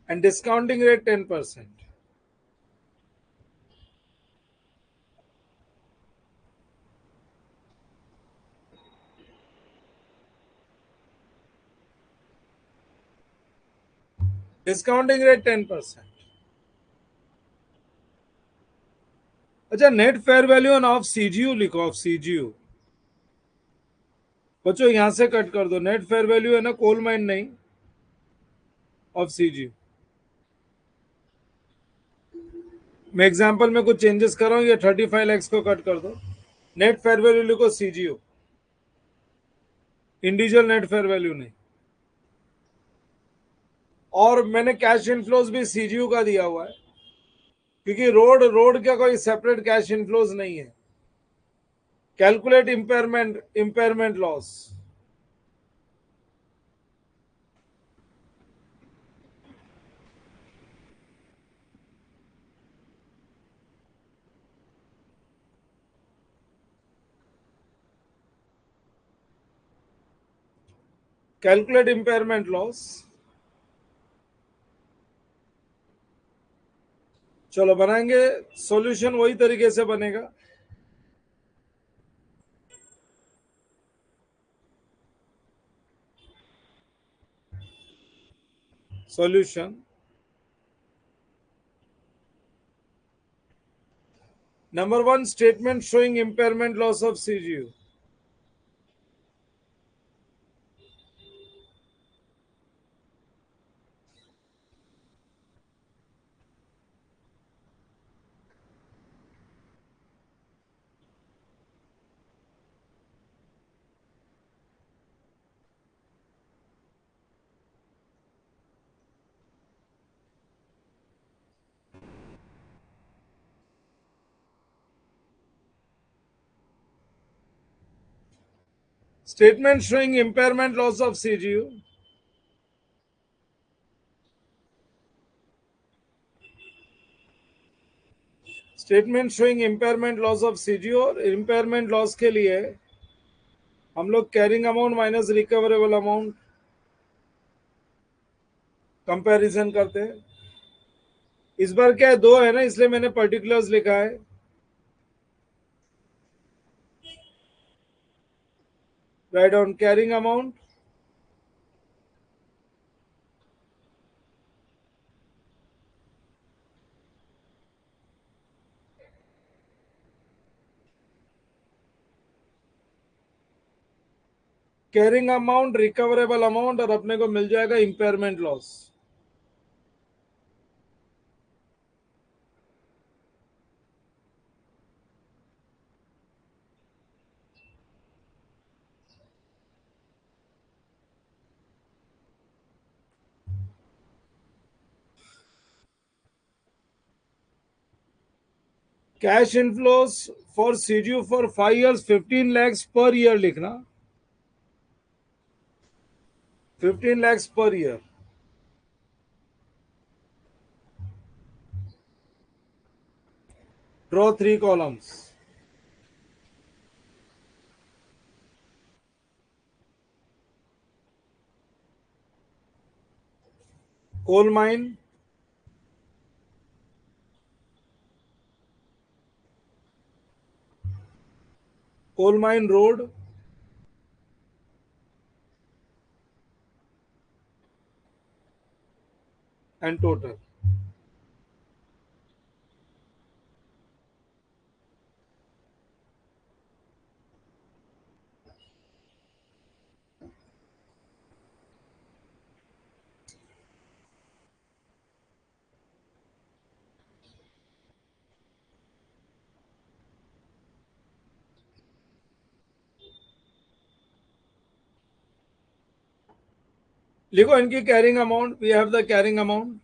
A: and discounting rate 10%. Discounting rate 10%. अच्छा, net fair value on off CGU लिखो, of CGU. बच्चों यहां से cut कर दो, net fair value है ना coal mine, नहीं ऑफ सीजीयू. मैं एग्जांपल में कुछ चेंजेस कर रहा हूं, ये 35 लैक्स को कट कर दो. नेट फेयर वैल्यू लिखो CGU, individual net fair value नहीं. और मैंने कैश इनफ्लोज भी सीजीयू का दिया हुआ है, क्योंकि रोड रोड का कोई सेपरेट कैश इनफ्लोज नहीं है. Calculate impairment loss. Calculate impairment loss. चलो बनाएंगे. सॉल्यूशन वही तरीके से बनेगा. Solution number 1, statement showing impairment loss of CGU. Statement showing impairment loss of CGU. Statement showing impairment loss of CGO और इम्पेयरमेंट लॉस के लिए हम लोग carrying amount minus recoverable amount comparison करते हैं. इस बार क्या है, दो है ना, इसलिए मैंने पर्टिकुलर्स लिखा है. Write down carrying amount carrying amount recoverable amount और अपने को मिल जाएगा impairment loss. Cash inflows for CGU for 5 years 15 lakhs per year लिखना. 15 lakhs per year. Draw 3 columns. Coal mine, coal mine road, and total. लिखो इनकी carrying amount. We have the carrying amount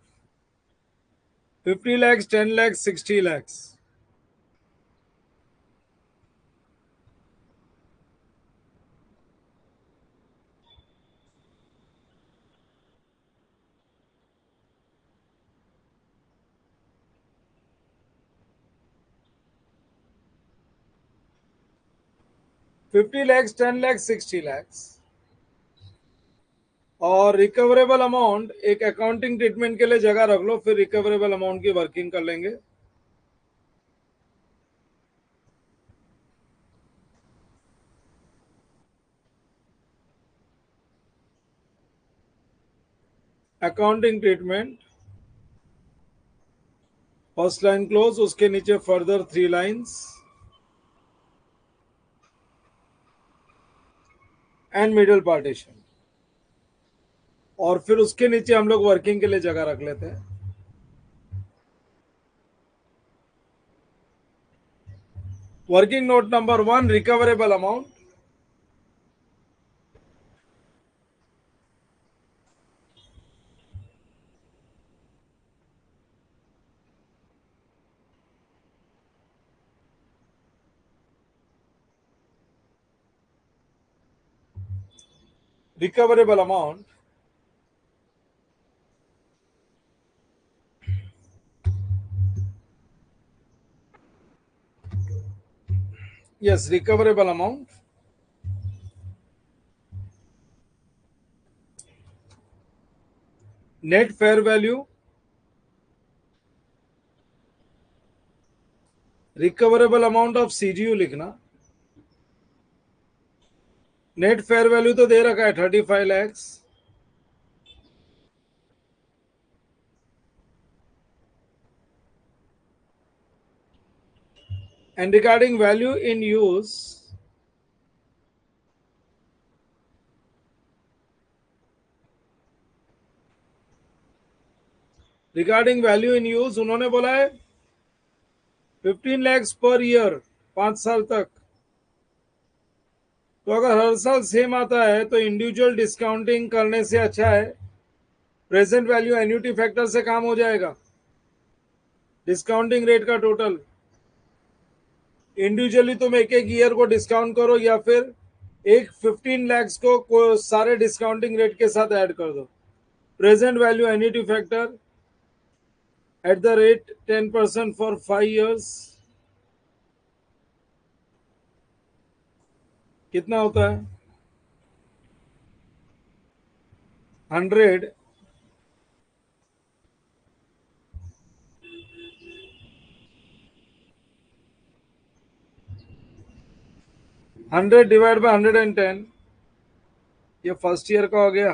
A: 50 lakhs, 10 lakhs, 60 lakhs. $50 lakhs, 10 lakhs, 60 lakhs. और recoverable amount एक accounting treatment के लिए जगह रख लो, फिर रिकवरेबल अमाउंट की वर्किंग कर लेंगे. Accounting treatment first line close, उसके नीचे further 3 lines and middle partition. और फिर उसके नीचे हम लोग वर्किंग के लिए जगह रख लेते हैं. Working note number 1, recoverable amount. Recoverable amount yes, recoverable amount net fair value recoverable amount of CGU लिखना. नेट फेयर वैल्यू तो दे रखा है 35 lakhs. And regarding value in use, उन्होंने बोला है 15 lakhs पर ईयर 5 साल तक. तो अगर हर साल सेम आता है तो इंडिविजुअल डिस्काउंटिंग करने से अच्छा है प्रेजेंट वैल्यू एन्युटी फैक्टर से काम हो जाएगा. डिस्काउंटिंग रेट का टोटल इंडिविजुअली तुम एक एक ईयर को डिस्काउंट करो या फिर एक 15 lakhs को सारे डिस्काउंटिंग रेट के साथ ऐड कर दो. Present value annuity factor at the rate 10% for 5 years कितना होता है? 100 100 डिवाइड बाय 110. ये फर्स्ट ईयर का हो गया.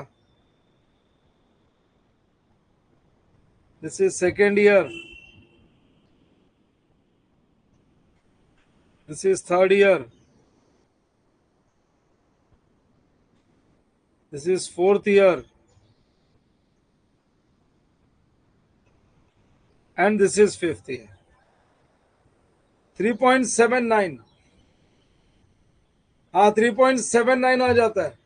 A: This is second year. This is third year. This is fourth year. And this is fifth year. 3.79. हाँ 3.79 आ जाता है.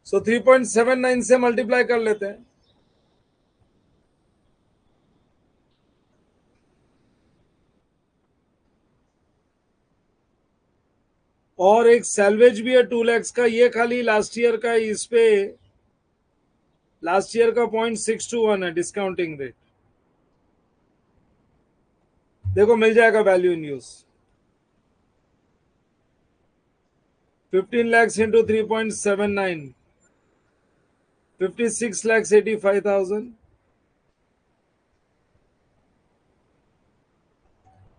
A: सो 3.79 से मल्टीप्लाई कर लेते हैं. और एक सैलवेज भी है 2 lakhs का. ये खाली लास्ट ईयर का. इस पे लास्ट ईयर का 0.621 है डिस्काउंटिंग रेट. देखो मिल जाएगा value in use. 15 lakhs into 3.79, 56 lakhs 85,000.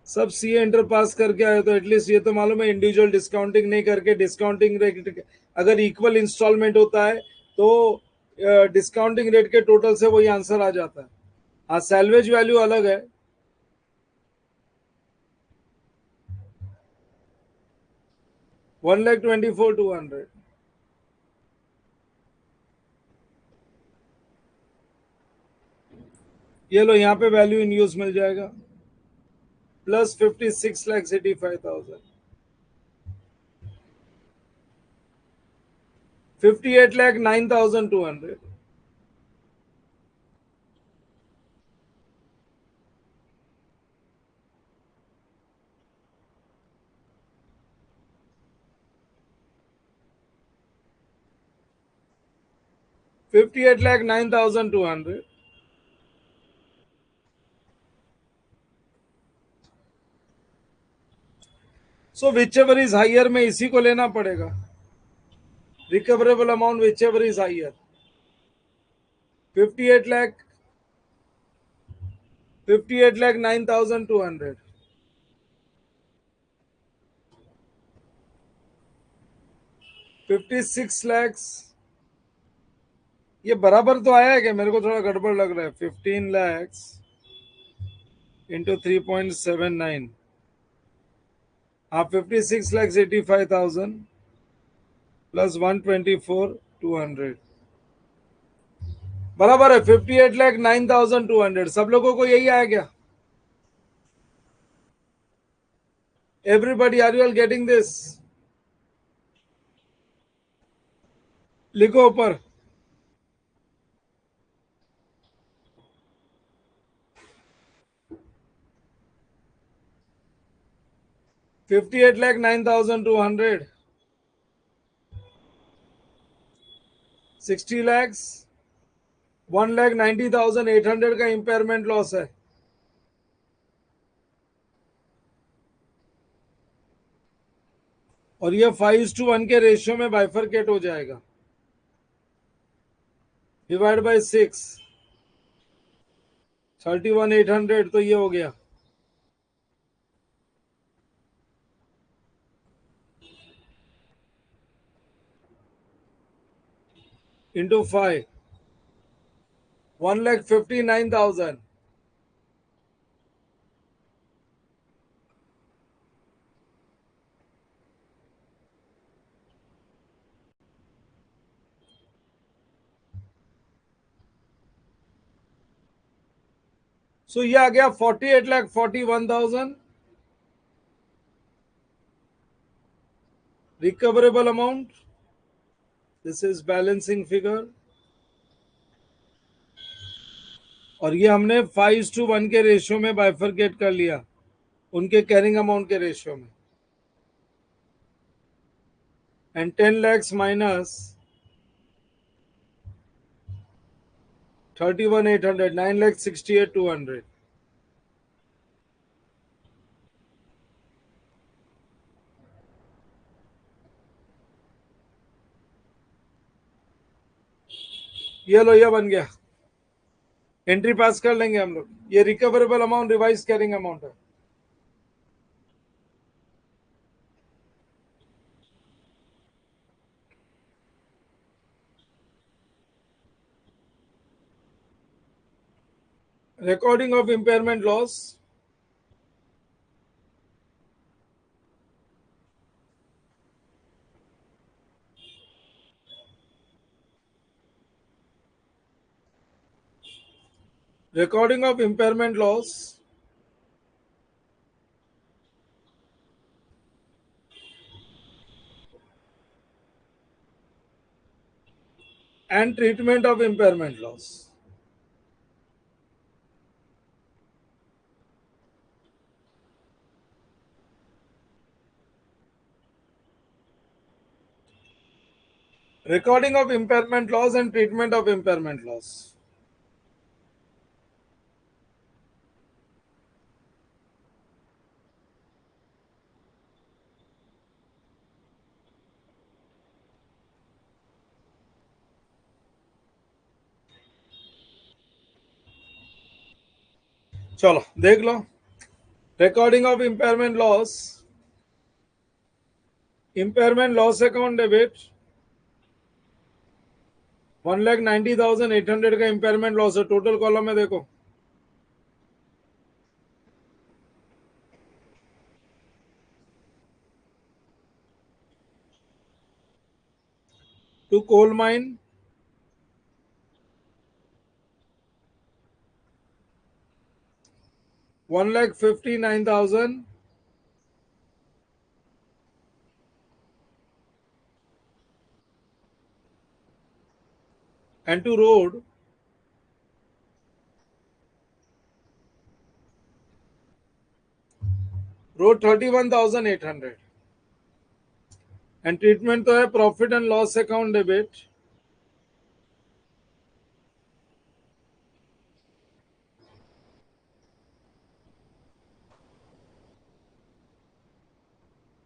A: सब सीए इंटर पास करके आए तो एटलीस्ट ये तो मालूम है इंडिविजुअल डिस्काउंटिंग नहीं करके डिस्काउंटिंग रेट अगर इक्वल इंस्टॉलमेंट होता है तो डिस्काउंटिंग रेट के टोटल से वही आंसर आ जाता है. हाँ सैलवेज वैल्यू अलग है. 1,24,200. ये लो यहाँ पे वैल्यू इन यूज मिल जाएगा. Plus 56,85,000. 58,09,200. 58,09,200. So which ever is higher में इसी को लेना पड़ेगा. Recoverable amount which ever is higher. 58 lakh 58,09,200. 56 lakhs. ये बराबर तो आया है क्या? मेरे को थोड़ा गड़बड़ लग रहा है. 15 lakhs इंटू 3.79. हाँ 56,85,000 प्लस 124,200 बराबर है 58,09,200. सब लोगों को यही आया क्या? Everybody are you all getting this? लिखो ऊपर. $58,09,200. 60 lakhs 1,90,800 का इंपेयरमेंट लॉस है. और ये 5:1 के रेशियो में बाइफरकेट हो जाएगा. Divide by 6 31,800. तो ये हो गया. इंटू 5 1,59,000. सो ये आ गया 48,41,000. Recoverable amount. This is balancing figure. और ये हमने 5:1 के रेशियो में बाइफरकेट कर लिया उनके कैरिंग अमाउंट के रेशियो में. and 10 lakhs minus 31,800, 9 lakhs 68,200. ये लो, ये बन गया, एंट्री पास कर लेंगे हम लोग। ये recoverable amount revise carrying amount है। Recording of impairment loss, recording of impairment loss, and treatment of impairment loss. Recording of impairment loss and treatment of impairment loss. चलो देख लो, recording of impairment loss, impairment loss account debit 1,90,800 का impairment loss है। Total column में देखो, to coal mine 1,59,000 and to road 31,800 and treatment तो है profit and loss account debit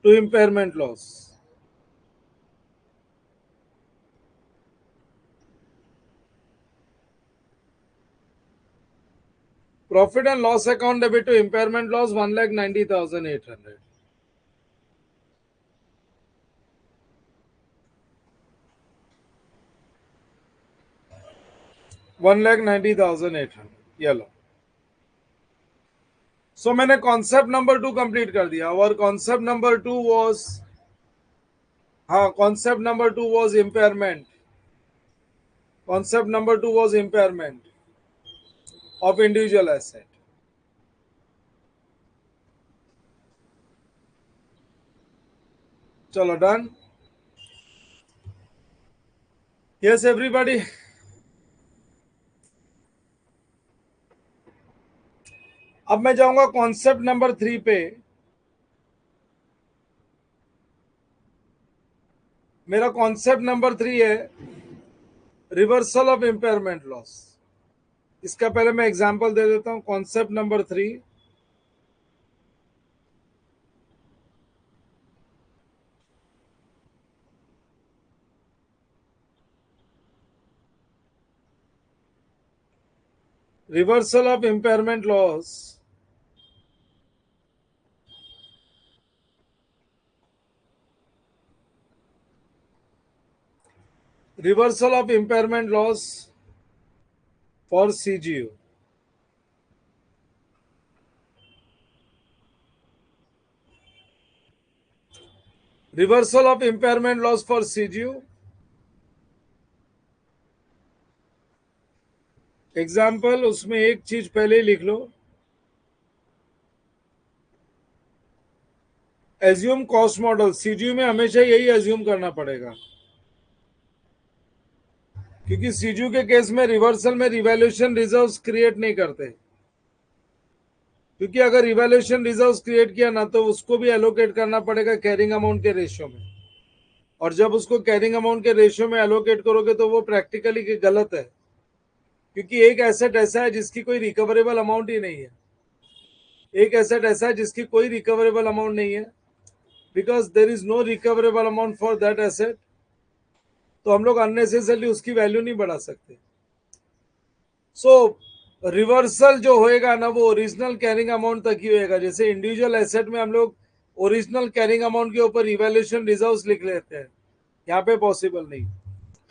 A: 2 impairment loss. Profit and loss account debit to impairment loss 1,90,800. 1,90,800 ये लो। सो मैंने concept number 2 complete कर दिया और कॉन्सेप्ट नंबर 2 वाज, हाँ concept number 2 was impairment. Concept number 2 was impairment of individual asset. चलो done. Yes everybody, अब मैं जाऊंगा कॉन्सेप्ट नंबर 3 पे। मेरा कॉन्सेप्ट नंबर 3 है रिवर्सल ऑफ इम्पेयरमेंट लॉस। इसका पहले मैं एग्जांपल दे देता हूं। Concept number 3, reversal of impairment loss for CGU. Reversal of impairment loss for CGU. Example, उसमें एक चीज पहले ही लिख लो, एज्यूम कॉस्ट मॉडल। सीजीयू में हमेशा यही एज्यूम करना पड़ेगा, क्योंकि सीजीयू के केस में रिवर्सल में रिवैल्यूएशन रिजर्व्स क्रिएट नहीं करते, क्योंकि अगर रिवैल्यूएशन रिजर्व्स क्रिएट किया ना तो उसको भी एलोकेट करना पड़ेगा कैरिंग अमाउंट के रेशियो में। और जब उसको कैरिंग अमाउंट के रेशियो में एलोकेट करोगे तो वो प्रैक्टिकली गलत है, क्योंकि एक एसेट ऐसा है जिसकी कोई रिकवरेबल अमाउंट ही नहीं है। एक एसेट ऐसा है जिसकी कोई रिकवरेबल अमाउंट नहीं है, because there is no recoverable amount for that asset, तो हम लोग अननेसेसरली उसकी वैल्यू नहीं बढ़ा सकते। सो रिवर्सल जो होएगा ना, वो ओरिजिनल कैरिंग अमाउंट तक ही होएगा। जैसे इंडिविजुअल एसेट में हम लोग ओरिजिनल कैरिंग अमाउंट के ऊपर इवैल्यूएशन रिजर्व्स लिख लेते हैं, यहाँ पे पॉसिबल नहीं।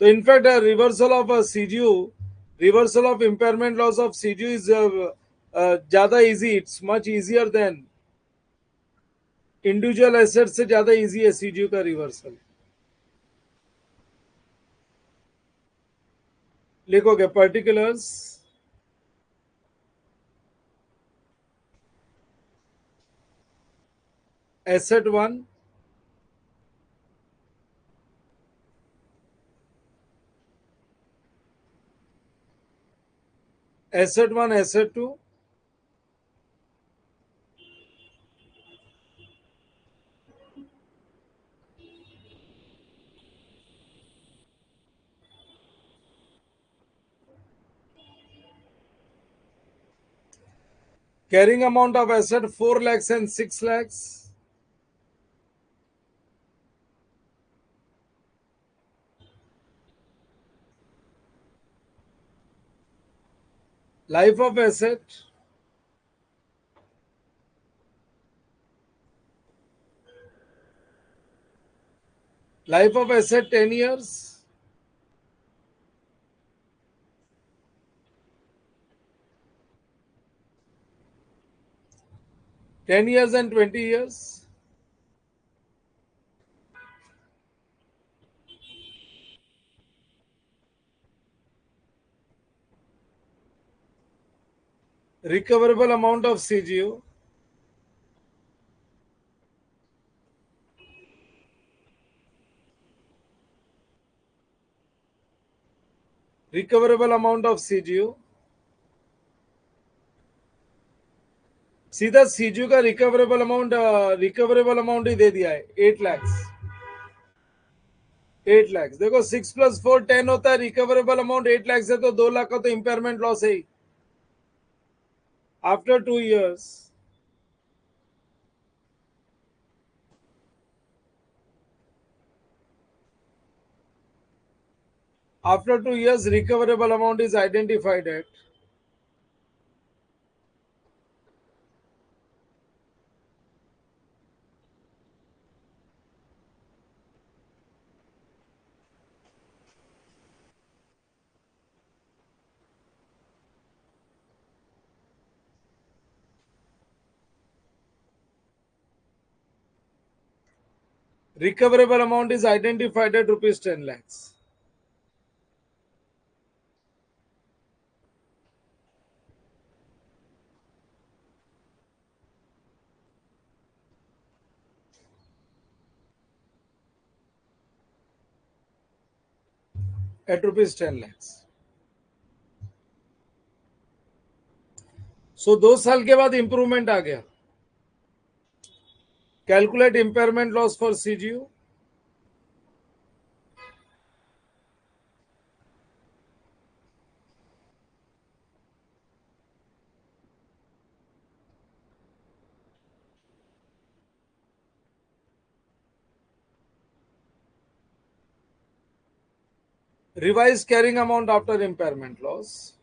A: तो in fact reversal of CGU, reversal of impairment loss of CGU is ज्यादा easy, it's much easier than individual asset से, ज्यादा इजी है सीजीयू का रिवर्सल। लिखोगे particulars, asset one, asset one, asset two, carrying amount of asset 4 lakhs and 6 lakhs, life of asset, life of asset 10 years, 10 years and 20 years, recoverable amount of CGU, recoverable amount of CGU, सीधा सीजू का recoverable amount ही दे दिया है 8 lakhs। 8 lakhs देखो, 6 + 4 10 होता है, recoverable amount 8 lakhs है, तो 2 लाख का तो इम्पेयरमेंट लॉस है ही after 2 years। After 2 years, recoverable amount is identified at recoverable amount is identified at rupees 10 lakhs. At rupees 10 lakhs. सो 2 साल के बाद इंप्रूवमेंट आ गया। Calculate impairment loss for CGU, revise carrying amount after impairment loss,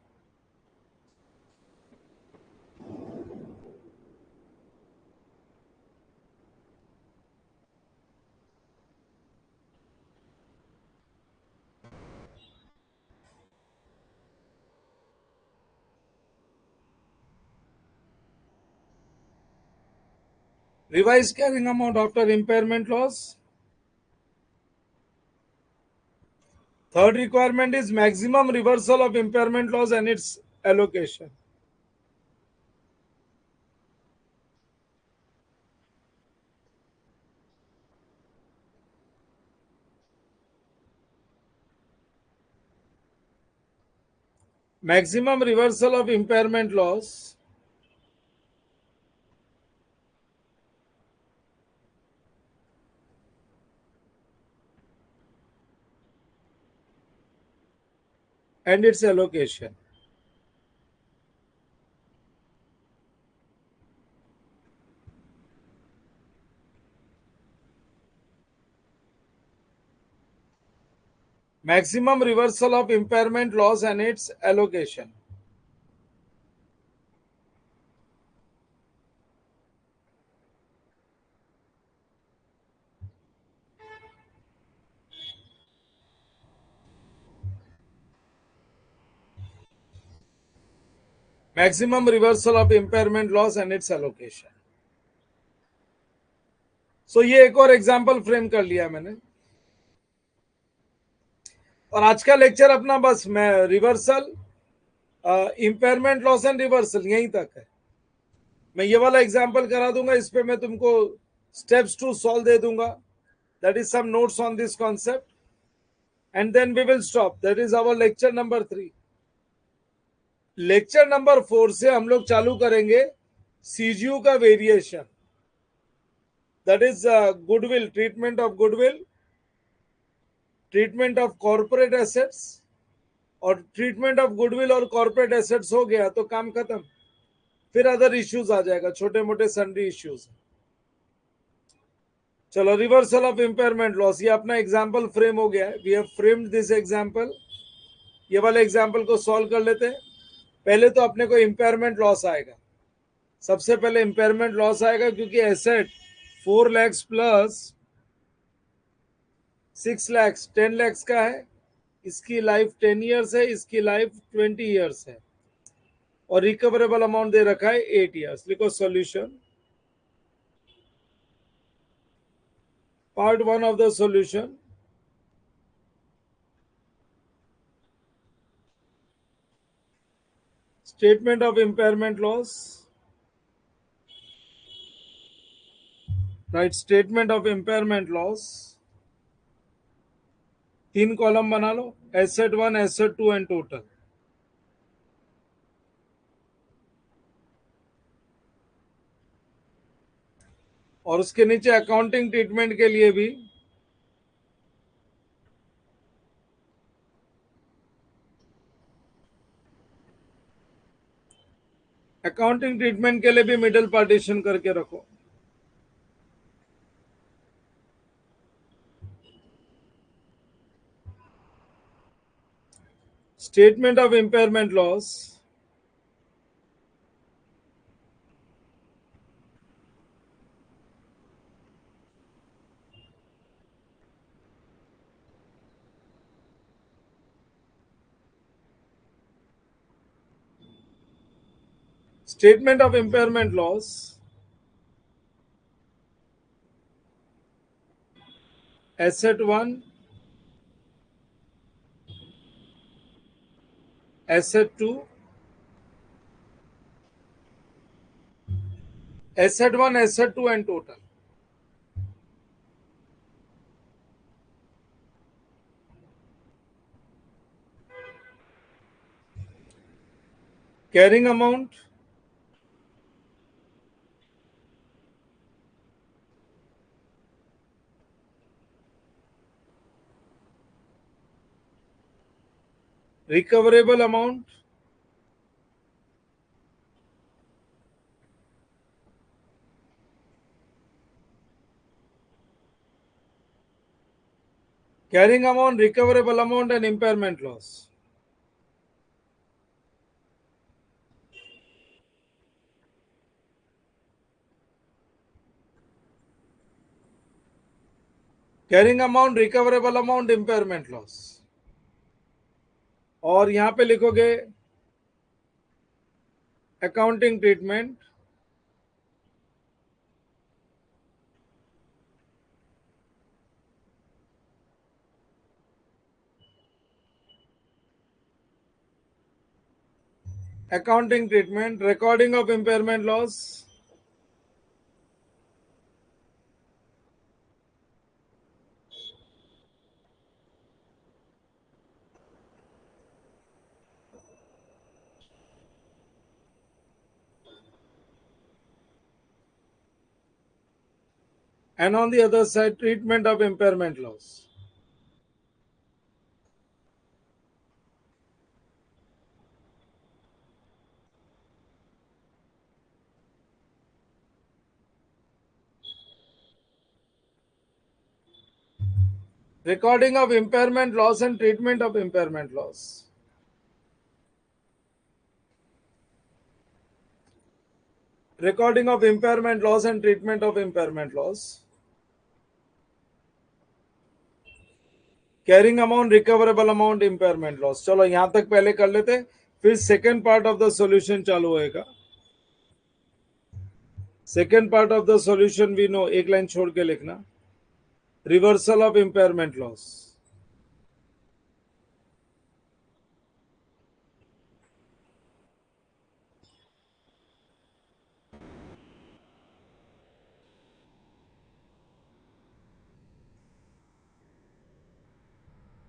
A: revise carrying amount after impairment loss. Third requirement is maximum reversal of impairment loss and it's allocation. Maximum reversal of impairment loss and its allocation. Maximum reversal of impairment loss and its allocation. Maximum reversal of impairment loss and its allocation. So ये एक और example frame कर लिया मैंने, और आज का lecture अपना बस मैं reversal, impairment loss and reversal यहीं तक है. मैं ये वाला एग्जांपल करा दूंगा, इस पे मैं तुमको स्टेप्स टू सॉल्व दे दूंगा. That is some notes on this concept and then we will stop. That is our lecture number 3. Lecture number 4 से हम लोग चालू करेंगे सीजीयू का variation. That is goodwill, treatment of goodwill, treatment of corporate assets. और treatment of goodwill और corporate assets हो गया तो काम खत्म. फिर अदर इश्यूज आ जाएगा, छोटे मोटे सन्ड्री इश्यूज. चलो, रिवर्सल ऑफ इंपेयरमेंट लॉस, ये अपना एग्जांपल फ्रेम हो गया है. We have framed this example. ये वाले एग्जांपल को सॉल्व कर लेते हैं. पहले तो अपने को इंपेयरमेंट लॉस आएगा. सबसे पहले इंपेयरमेंट लॉस आएगा क्योंकि एसेट 4 लाख प्लस 6 लाख 10 लाख का है. इसकी लाइफ 10 ईयर्स है, इसकी लाइफ 20 ईयर्स है, और रिकवरेबल अमाउंट दे रखा है 8 ईयर्स. लिखो solution. Part 1 of the solution. Statement of impairment loss. Right, statement of impairment loss. 3 column बना लो, एसेट 1, एसेट 2 एंड टोटल. और उसके नीचे अकाउंटिंग ट्रीटमेंट के लिए भी मिडिल पार्टीशन करके रखो. Statement of impairment loss. Statement of impairment loss. Asset 1, asset 2, asset 1, asset 2 and total. Carrying amount, recoverable amount, carrying amount, recoverable amount and impairment loss. Carrying amount, recoverable amount, impairment loss. और यहां पे लिखोगे accounting treatment, recording of impairment loss, and on the other side, treatment of impairment loss. Recording of impairment loss and treatment of impairment loss. Recording of impairment loss and treatment of impairment loss. Carrying amount, recoverable amount, impairment loss. चलो यहां तक पहले कर लेते, फिर second part of the solution चालू होएगा. Second part of the solution we know, एक लाइन छोड़ के लिखना. Reversal of impairment loss.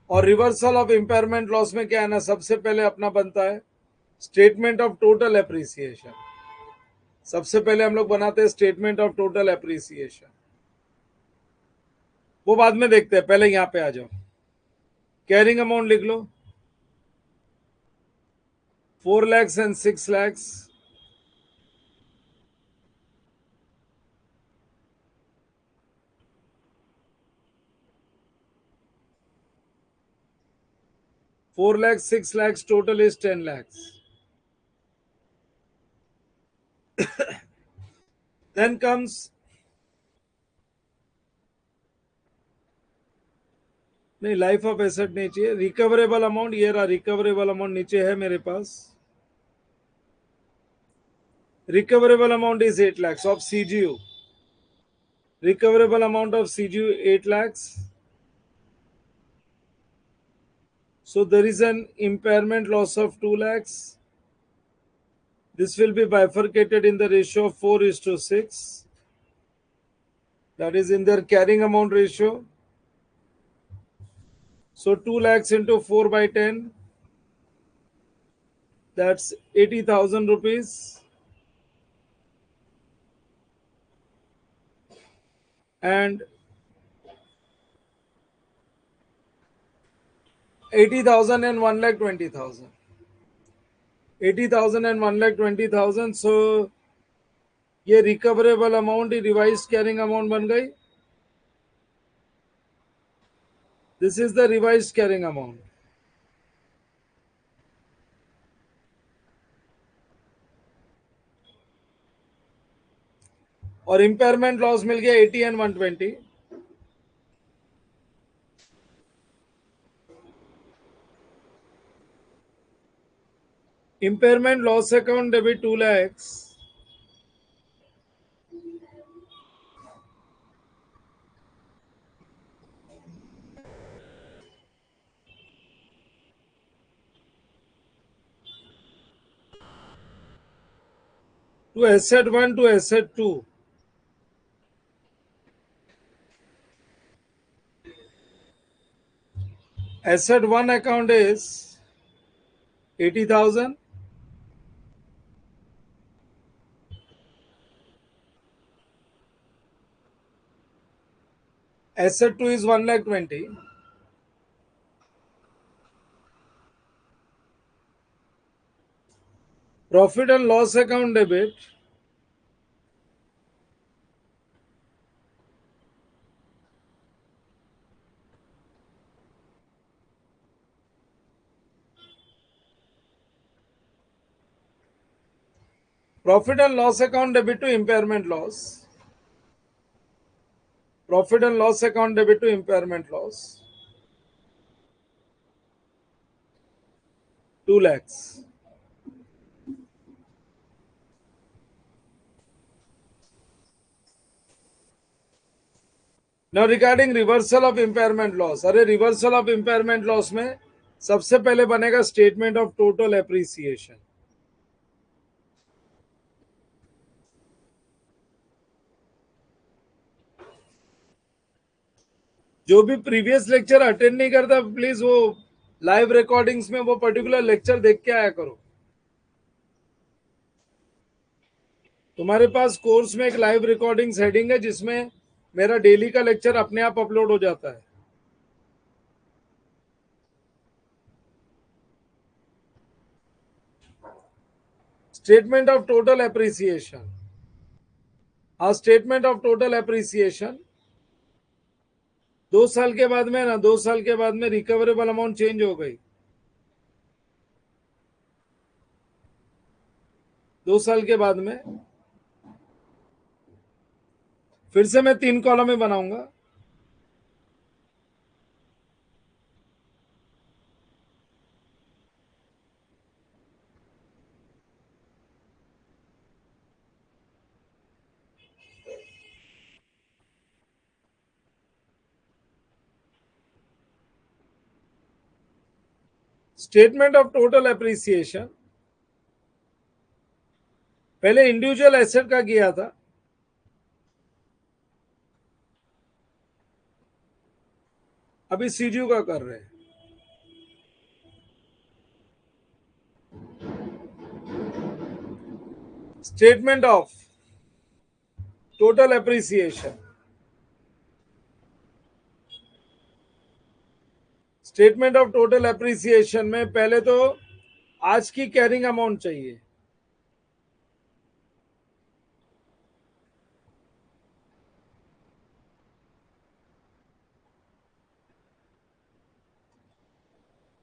A: और रिवर्सल ऑफ इम्पेयरमेंट लॉस में क्या है ना, सबसे पहले अपना बनता है स्टेटमेंट ऑफ टोटल एप्रिसिएशन. सबसे पहले हम लोग बनाते हैं स्टेटमेंट ऑफ टोटल एप्रिसिएशन. वो बाद में देखते हैं, पहले यहां पे आ जाओ. कैरिंग अमाउंट लिख लो, 4 lakhs and 6 lakhs. Four lakhs, 6 lakhs, total is 10 lakhs. Then comes नहीं, लाइफ ऑफ एसेट नहीं चाहिए. रिकवरेबल अमाउंट, ये रहा रिकवरेबल अमाउंट नीचे है मेरे पास. Recoverable amount is 8 lakhs of CGU. Recoverable amount of CGU 8 lakhs. So there is an impairment loss of 2 lakhs. This will be bifurcated in the ratio of 4:6. That is in their carrying amount ratio. So 2 lakhs into 4 by 10. That's 80,000 rupees. And 80,000 and 1,20,000. 80,000 and 1,20,000. So ये recoverable amount ही revise carrying amount बन गई. This is the revise carrying amount. और impairment loss मिल गया 80 and 120. Impairment loss account debit 2 lakhs. To asset 1 to asset 2. Asset 1 account is 80,000. Asset 2 is 1,20,000. Profit and loss account debit. Profit and loss account debit to impairment loss. Profit and loss account debit to impairment loss. 2 lakhs. Now regarding reversal of impairment loss. अरे reversal of impairment loss में सबसे पहले बनेगा statement of total appreciation. जो भी previous lecture attend नहीं करता, please वो लाइव रिकॉर्डिंग्स में वो पर्टिकुलर लेक्चर देख के आया करो. तुम्हारे पास कोर्स में एक लाइव रिकॉर्डिंग्स हेडिंग है जिसमें मेरा डेली का लेक्चर अपने आप अपलोड हो जाता है. Statement of total appreciation. A statement of total appreciation 2 साल के बाद में ना, 2 साल के बाद में रिकवरेबल अमाउंट चेंज हो गई। 2 साल के बाद में फिर से मैं 3 कॉलम में बनाऊंगा। स्टेटमेंट ऑफ टोटल एप्रिसिएशन पहले इंडिविजुअल एसेट का किया था, अभी सीजीयू का कर रहे हैं। Statement of total appreciation, statement of total appreciation में पहले तो आज की कैरिंग अमाउंट चाहिए।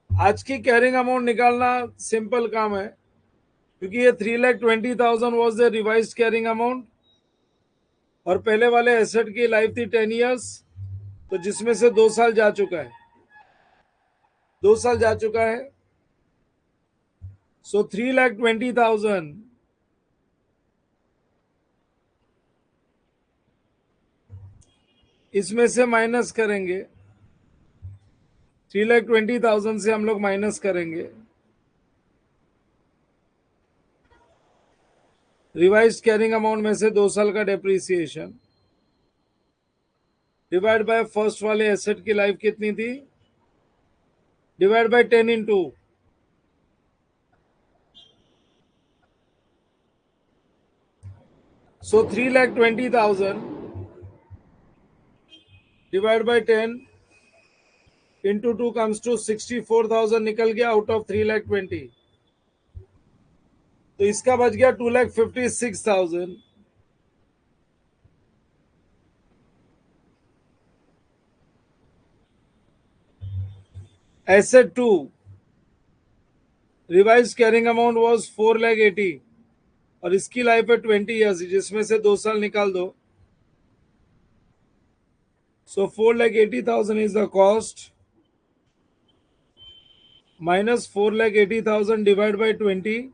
A: आज की कैरिंग अमाउंट निकालना सिंपल काम है, क्योंकि ये 3,20,000 was the revised carrying amount, और पहले वाले एसेट की लाइफ थी 10 years, तो जिसमें से 2 साल जा चुका है, 2 साल जा चुका है। सो 3,20,000 इसमें से माइनस करेंगे, 3,20,000 से हम लोग माइनस करेंगे रिवाइज्ड कैरिंग अमाउंट में से 2 साल का डेप्रीसिएशन, डिवाइड बाय फर्स्ट वाले एसेट की लाइफ कितनी थी, divide by 10 into so 3,20,000 divide by 10 into 2 comes to 64,000 निकल गया आउट ऑफ 3,20,000। तो इसका बच गया 2,56,000। Asset 2 revise carrying amount was 4,80,000 और इसकी लाइफ है 20 years, जिसमें से 2 साल निकाल दो। सो 4,80,000 is the cost, minus 4,80,000 divide by 20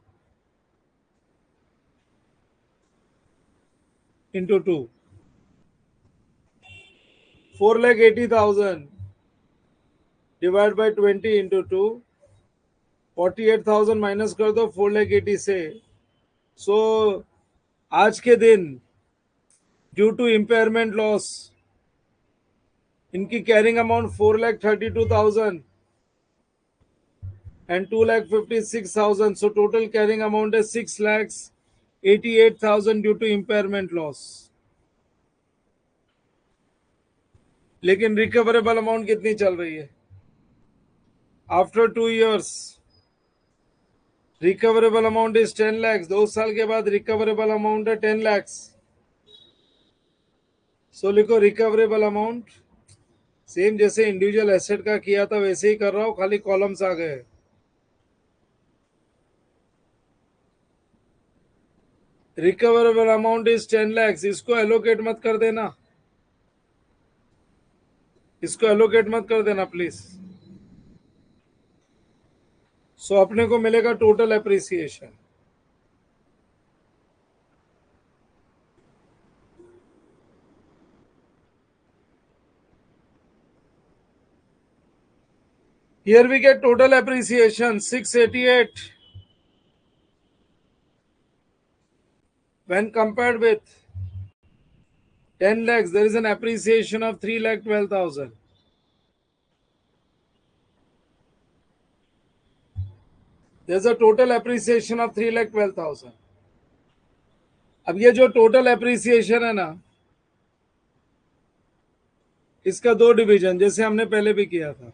A: into 2, 4,80,000 divide by 20 into 2, 48,000 minus कर दो 4,80,000 से। सो आज के दिन ड्यू टू इम्पेयरमेंट लॉस इनकी carrying amount 4,32,000 and 2,56,000, so total carrying amount is 6,88,000 due to impairment loss। लेकिन रिकवरेबल अमाउंट कितनी चल रही है after 2 years? Recoverable amount is 10 lakhs। 2 साल के बाद रिकवरेबल अमाउंट है 10 lakhs। सो लिखो रिकवरेबल अमाउंट, सेम जैसे इंडिविजुअल एसेट का किया था वैसे ही कर रहा हूं, खाली कॉलम्स आ गए। Recoverable amount is 10 lakhs। इसको एलोकेट मत कर देना, इसको एलोकेट मत कर देना प्लीज। सो अपने को मिलेगा total appreciation. Here we get total appreciation 688 when compared with 10 lakhs. There is an appreciation of 3,12,000. There's a total appreciation of 3,12,000. अब ये जो टोटल एप्रिसिएशन है ना, इसका 2 डिवीजन जैसे हमने पहले भी किया था।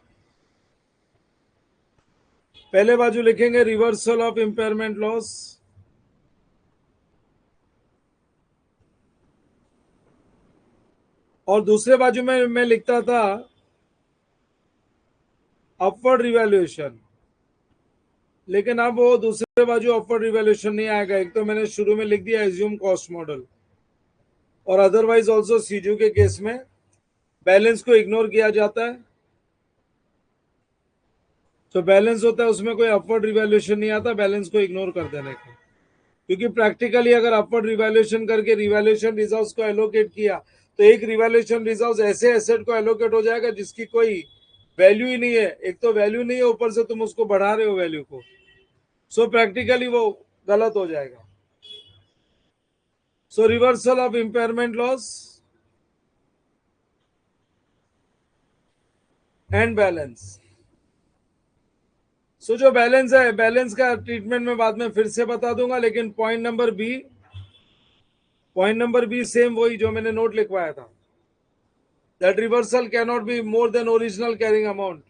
A: पहले बाजू लिखेंगे रिवर्सल ऑफ इम्पेयरमेंट लॉस, और दूसरे बाजू में मैं लिखता था अपवर्ड रिवैल्यूएशन, लेकिन अब वो दूसरे बाजू अपवर्ड रिवैल्यूएशन नहीं आएगा। एक तो मैंने शुरू में लिख दिया एज्यूम कॉस्ट मॉडल, और अदरवाइज ऑल्सो सीजू के केस में बैलेंस को इग्नोर किया जाता है। तो बैलेंस होता है उसमें कोई अपवर्ड रिवैल्यूएशन नहीं आता, बैलेंस को इग्नोर कर देने का। क्योंकि प्रैक्टिकली अगर अपवर्ड रिवैल्यूएशन करके रिवैल्यूएशन रिजर्व्स को एलोकेट किया तो एक रिवैल्यूएशन रिजर्व्स ऐसे एसेट को एलोकेट हो जाएगा जिसकी कोई वैल्यू ही नहीं है। एक तो वैल्यू नहीं है, ऊपर से तुम उसको बढ़ा रहे हो वैल्यू को, सो प्रैक्टिकली वो गलत हो जाएगा। So reversal of impairment loss and balance. So जो बैलेंस है, बैलेंस का ट्रीटमेंट में बाद में फिर से बता दूंगा, लेकिन पॉइंट नंबर बी सेम वही जो मैंने नोट लिखवाया था, that reversal can not be more than original carrying amount.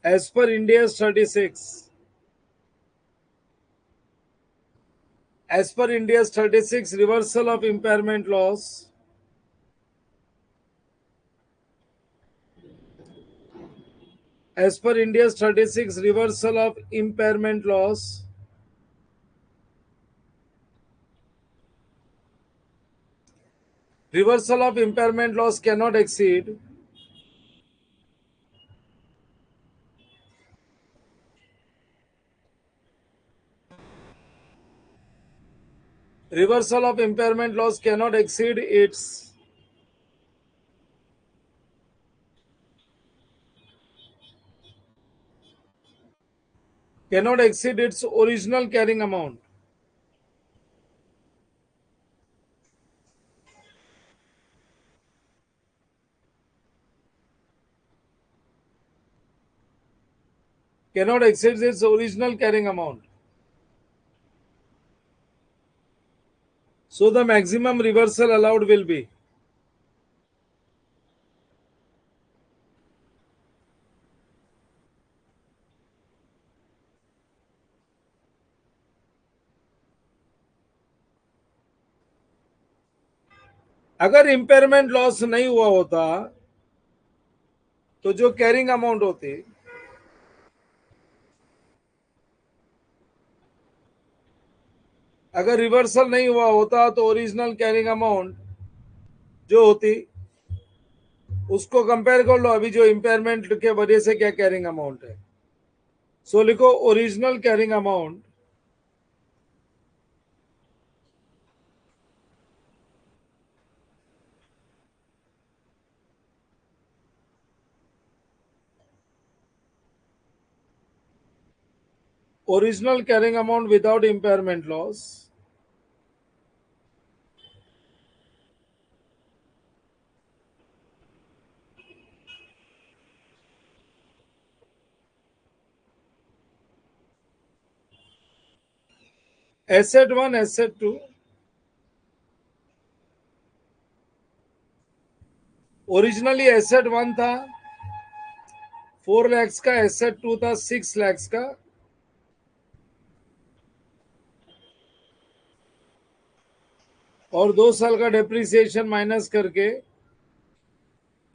A: As per India's 36, as per India's 36, reversal of impairment loss as per India's 36, reversal of impairment loss cannot exceed its original carrying amount. Cannot exceed its original carrying amount. So the maximum reversal allowed will be अगर impairment loss नहीं हुआ होता तो जो carrying amount होती, अगर reversal नहीं हुआ होता तो ओरिजिनल कैरिंग अमाउंट जो होती उसको कंपेयर कर लो अभी जो इम्पेयरमेंट के वजह से क्या कैरिंग अमाउंट है। सो लिखो original carrying amount original carrying amount without impairment loss asset 1 asset 2 originally asset 1 था 4 लाख का, एसेट 2 था 6 लाख का, और 2 साल का डेप्रिसिएशन माइनस करके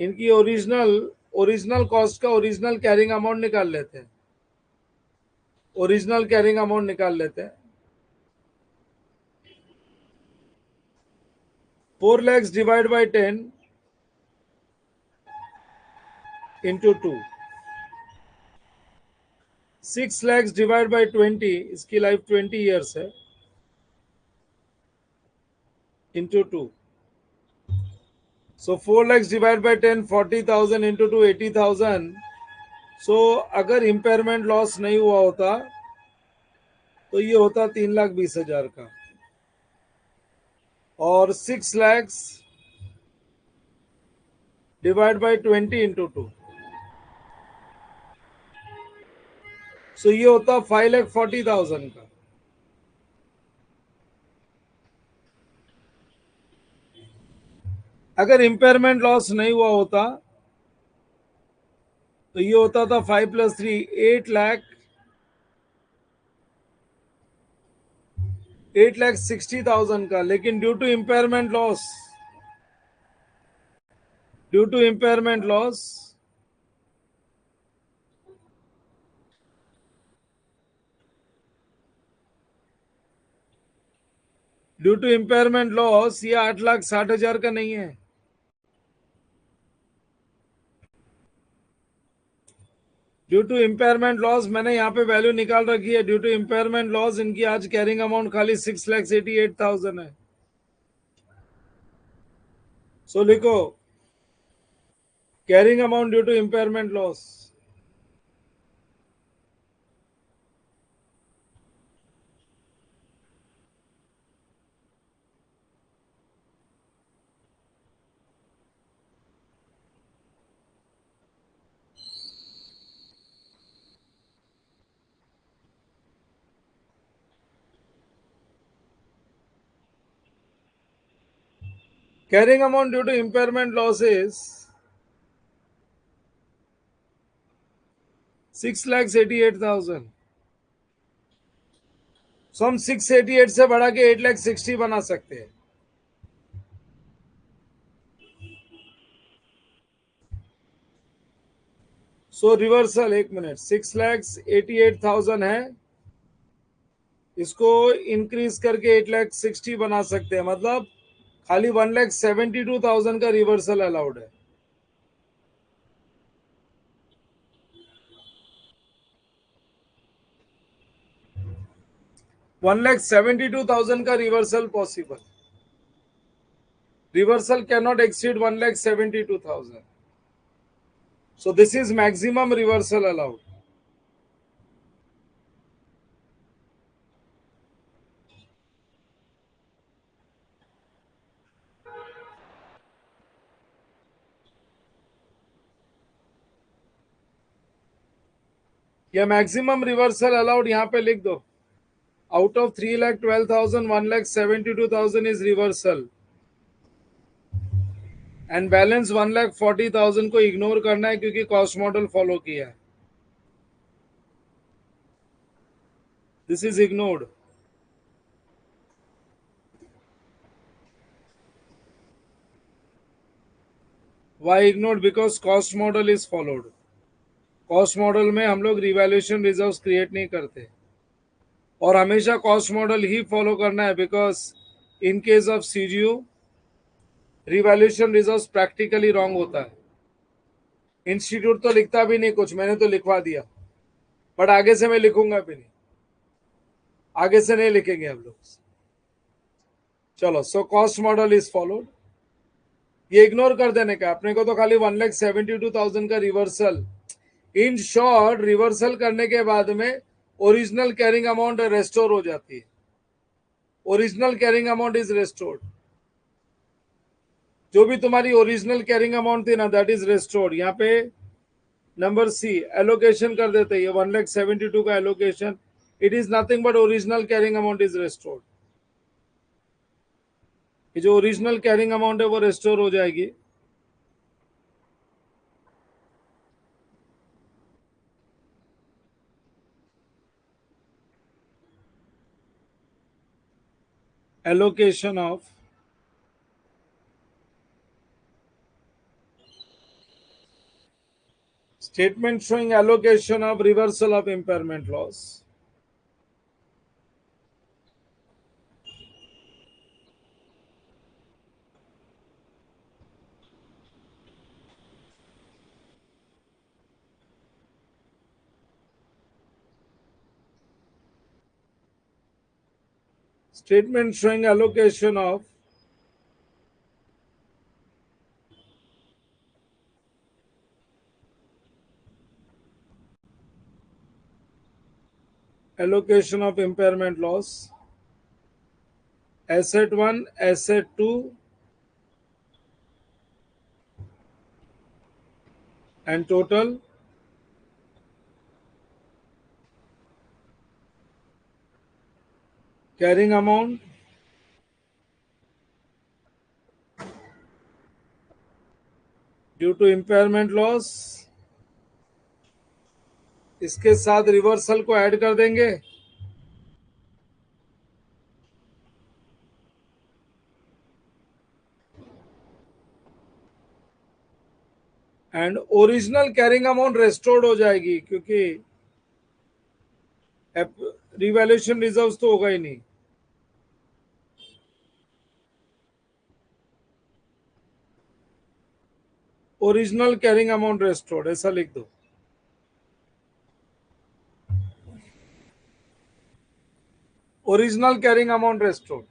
A: इनकी ओरिजिनल कॉस्ट का ओरिजिनल कैरिंग अमाउंट निकाल लेते हैं। 4 lakhs divide by 10 into 2, 6 lakhs divide by 20, इसकी लाइफ 20 ईयर्स है, into 2। So 4 lakhs divide by 10 40,000 into 2 80,000। सो अगर इम्पेयरमेंट लॉस नहीं हुआ होता तो ये होता 3,20,000 का, और 6 lakhs डिवाइड बाई 20 इंटू 2, सो ये होता 5,40,000 का। अगर इम्पेयरमेंट लॉस नहीं हुआ होता तो ये होता था 5 + 3 8 लाख 8,60,000 का, लेकिन due to impairment loss, due to impairment loss due to impairment loss ये 8,60,000 का नहीं है। ड्यू टू इम्पेयरमेंट लॉस मैंने यहाँ पे वैल्यू निकाल रखी है। ड्यू टू इम्पेयरमेंट लॉस इनकी आज कैरिंग अमाउंट खाली 6,88,000 है। सो लिखो carrying amount due to impairment loss. Carrying amount due to impairment loss is 6,88,000। So हम 688 से बढ़ा के 8,60,000 बना सकते हैं। सो रिवर्सल, एक मिनट, 6,88,000 है, इसको इंक्रीज करके 8,60,000 बना सकते हैं। मतलब खाली 1,72,000 का रिवर्सल अलाउड है। $1,72,000 का reversal possible. Reversal can not exceed 1,72,000। So this is maximum reversal allowed. या मैक्सिमम रिवर्सल अलाउड यहाँ पे लिख दो। Out of 3,12,000 1,72,000 is reversal and balance 1,40,000 को इग्नोर करना है क्योंकि कॉस्ट मॉडल फॉलो किया है। This is ignored. Why ignored? Because cost model is followed. Cost model में हम लोग रिवैल्यूएशन रिजर्व्स क्रिएट नहीं करते और हमेशा कॉस्ट मॉडल ही फॉलो करना है, because in case of CGU revaluation reserves practically wrong होता है। इंस्टीट्यूट तो लिखता भी नहीं कुछ, मैंने तो लिखवा दिया, बट आगे से मैं लिखूंगा भी नहीं, आगे से नहीं लिखेंगे हम लोग। चलो, so cost model is followed, ये इग्नोर कर देने का अपने को, तो खाली 1,72,000 का रिवर्सल। इन शॉर्ट, रिवर्सल करने के बाद में ओरिजिनल कैरिंग अमाउंट रेस्टोर हो जाती है। Original carrying amount is restored. जो भी तुम्हारी ओरिजिनल कैरिंग अमाउंट थी ना, दैट इज रेस्टोर्ड। यहाँ पे नंबर सी एलोकेशन कर देते हैं, 1,72,000 का allocation, it is nothing but original carrying amount is restored. जो ओरिजिनल कैरिंग अमाउंट है वो रेस्टोर हो जाएगी। Allocation of statement showing allocation of reversal of impairment loss. Statement showing allocation of impairment loss, asset 1, asset 2 and total carrying amount due to impairment loss, इसके साथ reversal को add कर देंगे। And original carrying amount restored हो जाएगी क्योंकि revaluation reserves तो होगा ही नहीं. ओरिजिनल कैरिंग अमाउंट रेस्टोर्ड ऐसा लिख दो. Original carrying amount restored.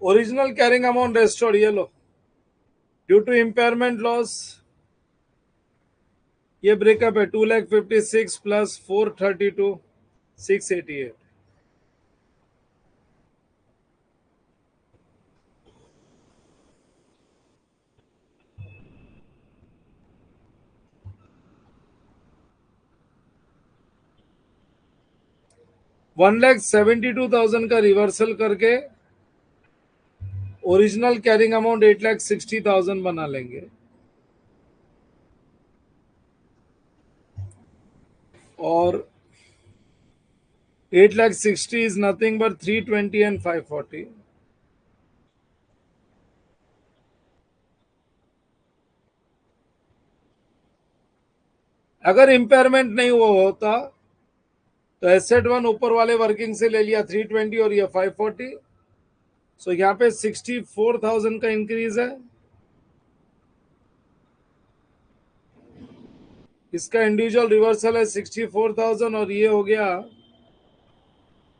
A: Original carrying amount restored ये लो. ड्यू टू इम्पेयरमेंट लॉस ये ब्रेकअप है 2,56,000 प्लस 432 688. 1,72,000 का रिवर्सल करके ओरिजिनल कैरिंग अमाउंट 8,60,000 बना लेंगे. और 8,60,000 is nothing but 320 and 540. अगर इम्पेयरमेंट नहीं हुआ होता तो एसेट वन ऊपर वाले वर्किंग से ले लिया 320 और ये 540. सो यहाँ पे 64,000 का इंक्रीज है. इसका इंडिविजुअल रिवर्सल है 64,000 और ये हो गया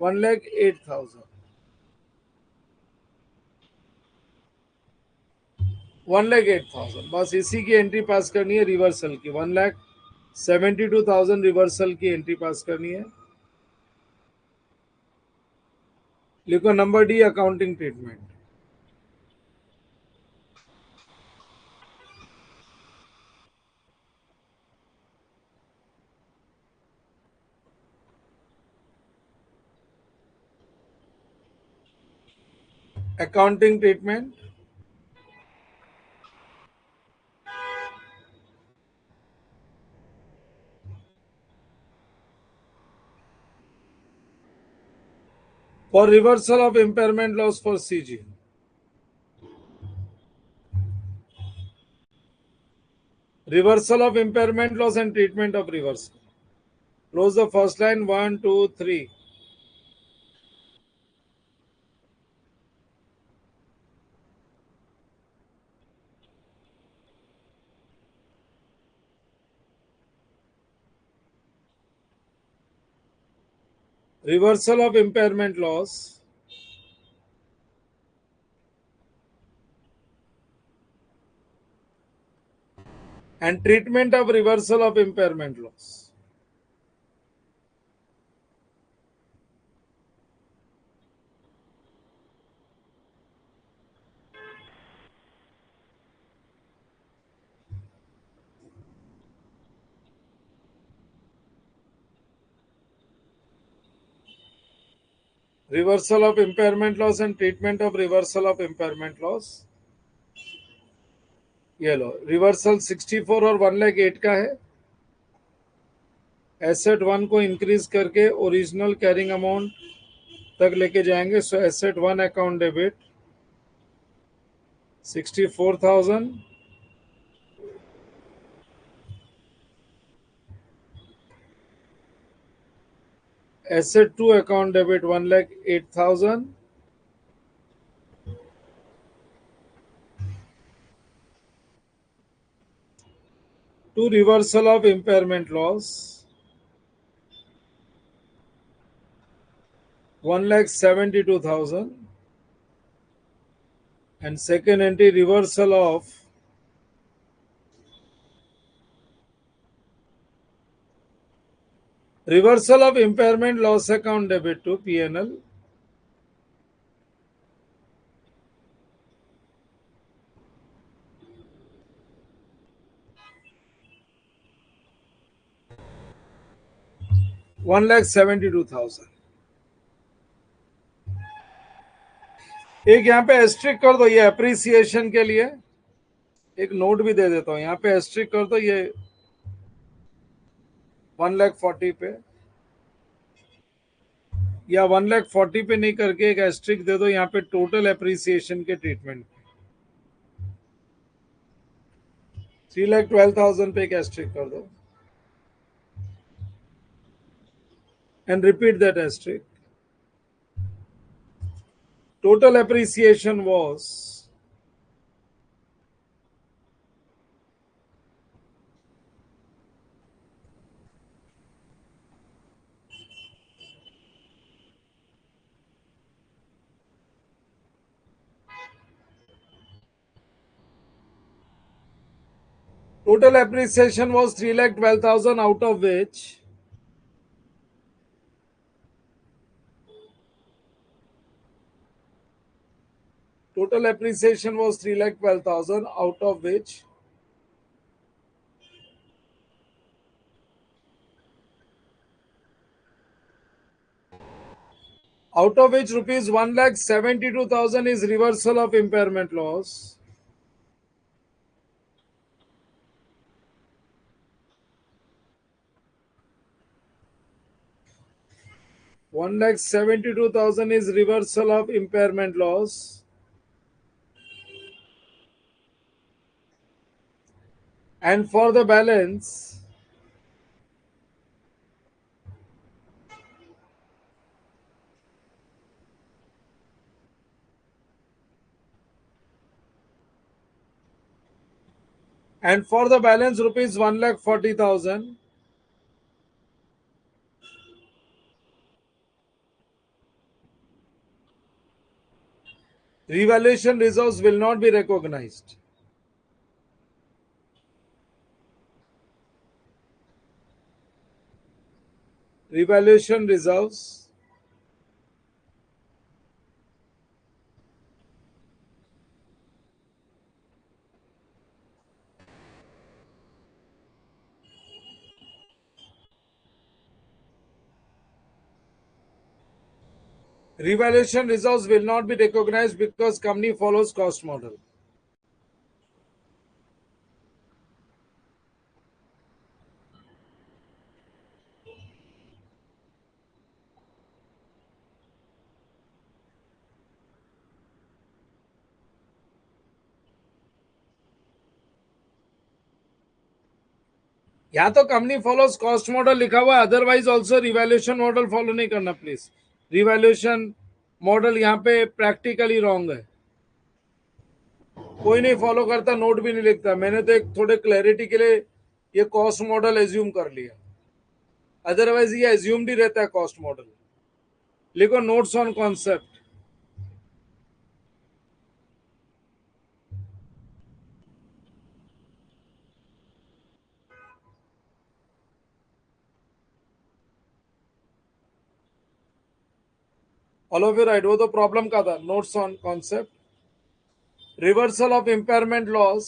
A: 1,08,000. 1,08,000 बस इसी की एंट्री पास करनी है रिवर्सल की. 1,72,000 रिवर्सल की एंट्री पास करनी है. लिखो number D accounting treatment. Accounting treatment for reversal of impairment loss for CG. Reversal of impairment loss and treatment of reversal. Close the first line 1, 2, 3. Reversal of impairment loss and treatment of reversal of impairment loss. Reversal of impairment loss and treatment of reversal of impairment loss. ये लो reversal 64 और 1,08,000 का है. Asset one को increase करके original carrying amount तक लेके जाएंगे. So asset one account debit 64,000. Asset 2 account debit 1,08,000. To reversal of impairment loss 1,72,000. And second entry reversal of impairment loss account debit to P&L 1,72,000. एक यहाँ पे एस्ट्रिक कर दो, ये अप्रिसिएशन के लिए एक नोट भी दे देता हूँ, यहाँ पे एस्ट्रिक कर दो, ये 1,40,000 पे, या 1,40,000 पे नहीं करके एक एस्ट्रिक दे दो यहाँ पे टोटल अप्रिसिएशन के ट्रीटमेंट, 3,12,000 पे एक एस्ट्रिक कर दो and repeat that asterisk. Total appreciation was total appreciation was 3,12,000, out of which total appreciation was 3,12,000, out of which rupees 1,72,000 is reversal of impairment loss. $1,72,000 is reversal of impairment loss, and for the balance, rupees 1,40,000, revaluation reserves will not be recognized. Revaluation reserves revaluation reserves will not be recognized because company follows cost model. यहाँ तो company follows cost model लिखा हुआ है, otherwise also revaluation model follow नहीं करना please. Revaluation model यहाँ पे practically wrong है, कोई नहीं फॉलो करता, नोट भी नहीं लिखता. मैंने तो एक थोड़े क्लैरिटी के लिए ये कॉस्ट मॉडल एज्यूम कर लिया, अदरवाइज ये एज्यूम्ड ही रहता है कॉस्ट मॉडल. लिखो notes on concept. All of you right, वो तो प्रॉब्लम का था. Notes on concept. Reversal of impairment loss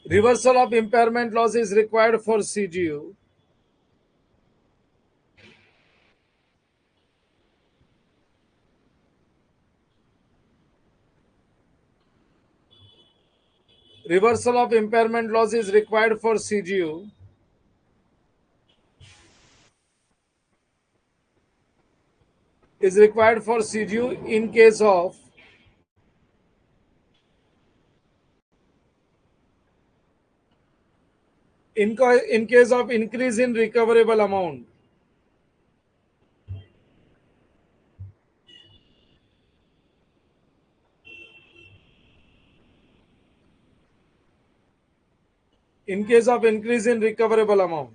A: reversal of impairment loss is required for CGU. Reversal of impairment loss is required for CGU. Is required for CGU in case of in case of increase in recoverable amount. In case of increase in recoverable amount.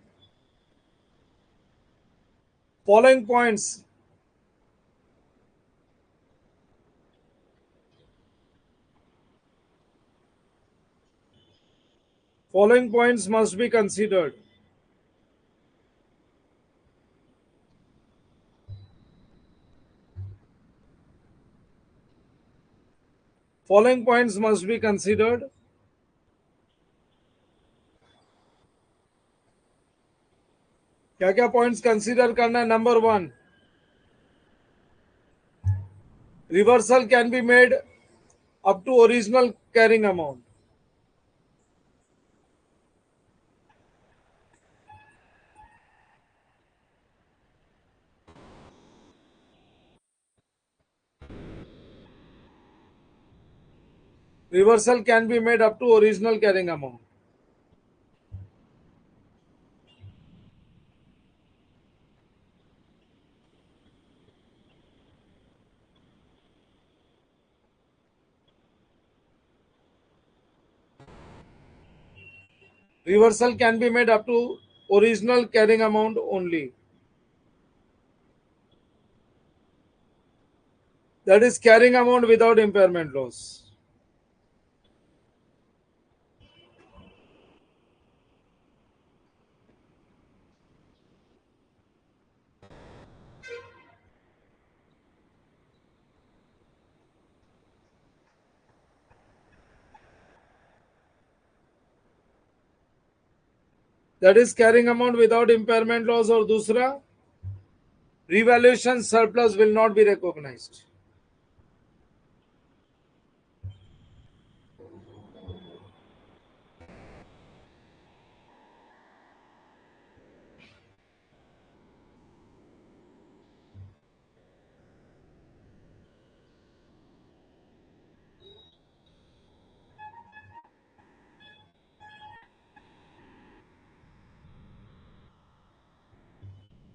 A: Following points. Following points must be considered. Following points must be considered. क्या क्या points consider करना है? Number 1, reversal can be made up to original carrying amount. Reversal can be made up to original carrying amount. Reversal can be made up to original carrying amount only. That is carrying amount without impairment loss. That is carrying amount without impairment loss. और दूसरा, revaluation surplus will not be recognized.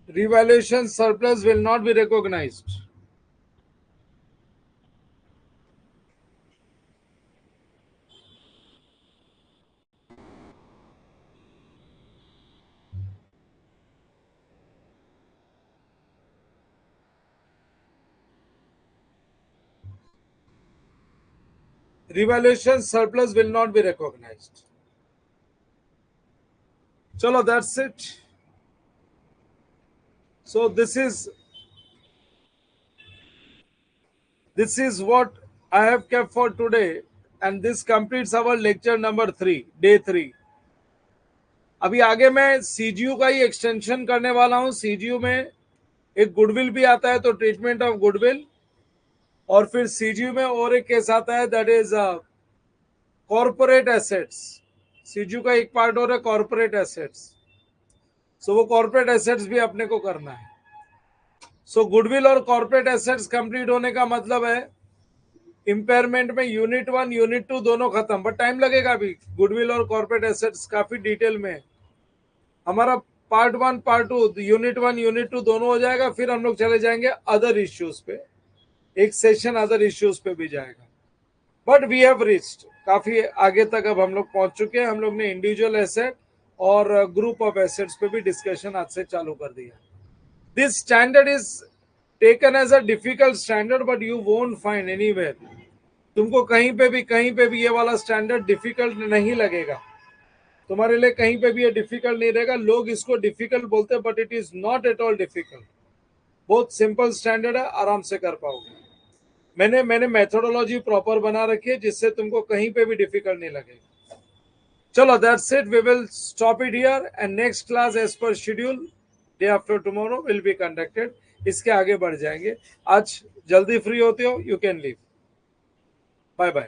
A: Revaluation surplus will not be recognized. Revaluation surplus will not be recognized. Chalo, that's it. So this is what I have kept for today, and this completes our lecture number 3, day 3. अभी आगे मैं CGU का ही extension करने वाला हूं. CGU में एक goodwill भी आता है, तो ट्रीटमेंट ऑफ गुडविल, और फिर सीजीयू में और एक केस आता है, that is corporate assets. CGU का एक पार्ट और है कॉर्पोरेट एसेट्स. सो वो कॉर्पोरेट एसेट्स भी अपने को करना है. सो गुडविल और कॉर्पोरेट एसेट्स कंप्लीट होने का मतलब है इंपेयरमेंट में यूनिट 1 यूनिट 2 दोनों खत्म, बट टाइम लगेगा. अभी गुडविल और कॉर्पोरेट एसेट्स काफी डिटेल में हमारा पार्ट 1 पार्ट 2 यूनिट 1 यूनिट 2 दोनों हो जाएगा. फिर हम लोग चले जाएंगे अदर इश्यूज पे, एक सेशन अदर इश्यूज पे भी जाएगा. बट वी हैव रीच्ड, काफी आगे तक अब हम लोग पहुंच चुके हैं. हम लोग ने इंडिविजुअल एसेट और ग्रुप ऑफ एसेट्स पे भी डिस्कशन आज से चालू कर दिया. This standard is taken as a difficult standard, but you won't find anywhere. तुमको कहीं पे भी ये वाला स्टैंडर्ड डिफिकल्ट नहीं लगेगा. तुम्हारे लिए कहीं पे भी ये डिफिकल्ट नहीं रहेगा. लोग इसको डिफिकल्ट बोलते हैं, but it is not at all difficult. बहुत सिंपल स्टैंडर्ड है, आराम से कर पाओगे. मैंने मेथोडोलॉजी प्रॉपर बना रखी है, जिससे तुमको कहीं पे भी डिफिकल्ट नहीं लगेगा. चलो, that's it. We will stop it here, and next class as per schedule day after tomorrow will be conducted. इसके आगे बढ़ जाएंगे. आज जल्दी फ्री होते हो, you can leave. Bye bye.